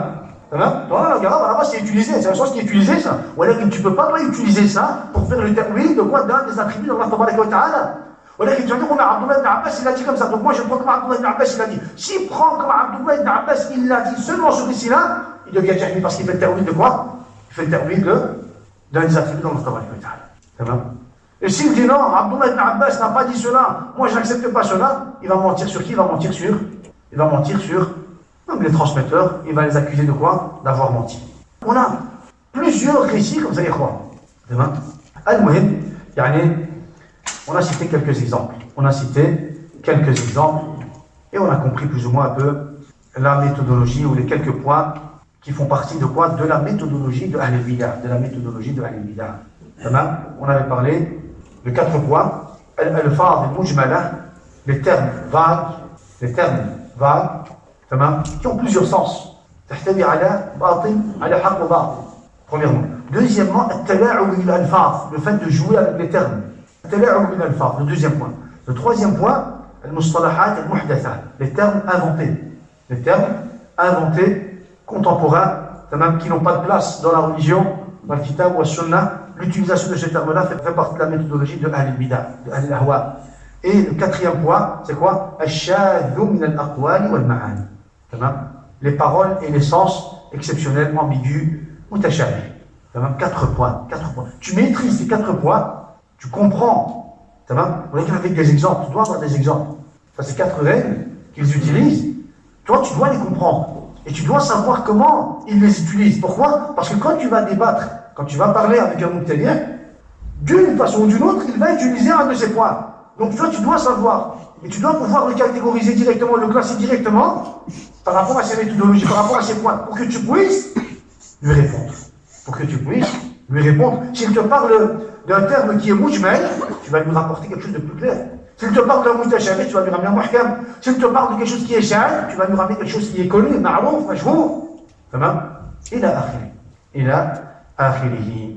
langue arabe, à la base, c'est utilisé, c'est un sens qui est utilisé, ça. Ou alors, tu ne peux pas utiliser ça pour faire le ta'wil de quoi d'un des attributs d'Allah tabaraka wa ta'ala. Ou alors, tu vas dire, Abdullah ibn Abbas, il a dit comme ça. Donc moi, je prends comme Abdullah ibn Abbas, il a dit. S'il prend comme Abdullah ibn Abbas, il l'a dit seulement ce récit-là, il devient jahmi parce qu'il fait le ta'wil de quoi? Il fait le ta'wil d'un des attributs d'Allah tabaraka wa ta'ala. Et s'il dit non, Abdullah ibn Abbas n'a pas dit cela, moi je n'accepte pas cela, il va mentir sur qui? Il va mentir sur donc les transmetteurs, il va les accuser de quoi? D'avoir menti. On a plusieurs récits comme ça, les croix. Al-Muhim, on a cité quelques exemples. Et on a compris plus ou moins un peu la méthodologie ou les quelques points qui font partie de quoi? De la méthodologie de Ahl al-Bidah. On avait parlé de 4 points. Al-Fadh al-Mujmala, les termes vagues, qui ont plusieurs sens. Premièrement. Deuxièmement, le fait de jouer avec les termes. Le deuxième point. Le troisième point, les termes inventés, contemporains, qui n'ont pas de place dans la religion, dans le kitab ou la sunna. L'utilisation de ces termes-là fait partie de la méthodologie de Ahl al-Bidah, de Ahl al-Ahwa. Et le quatrième point, c'est quoi? Les paroles et les sens exceptionnels, ambigus, mutashabih. 4 points. Tu maîtrises ces 4 points, tu comprends. On a avec des exemples, tu dois avoir des exemples. Ça, c'est 4 règles qu'ils utilisent. Toi, tu dois les comprendre. Et tu dois savoir comment ils les utilisent. Pourquoi? Parce que quand tu vas débattre, quand tu vas parler avec un mubtadi', d'une façon ou d'une autre, il va utiliser un de ces points. Donc toi, tu dois savoir. Et tu dois pouvoir le catégoriser directement, le classer directement par rapport à ses méthodologies, par rapport à ses points, pour que tu puisses lui répondre. S'il te parle d'un terme qui est mujmal, tu vas lui rapporter quelque chose de plus clair. S'il te parle d'un mutashabih, tu vas lui ramener un muhkam. S'il te parle de quelque chose qui est shad, tu vas lui ramener quelque chose qui est connu, ma'rouf, majhour. Ila akhirih.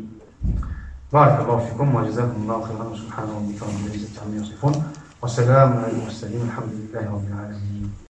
بارك الله فيكم وجزاكم الله خيرا سبحان ربك رب العزة عما يصفون وسلام على المرسلين الحمد لله رب العالمين.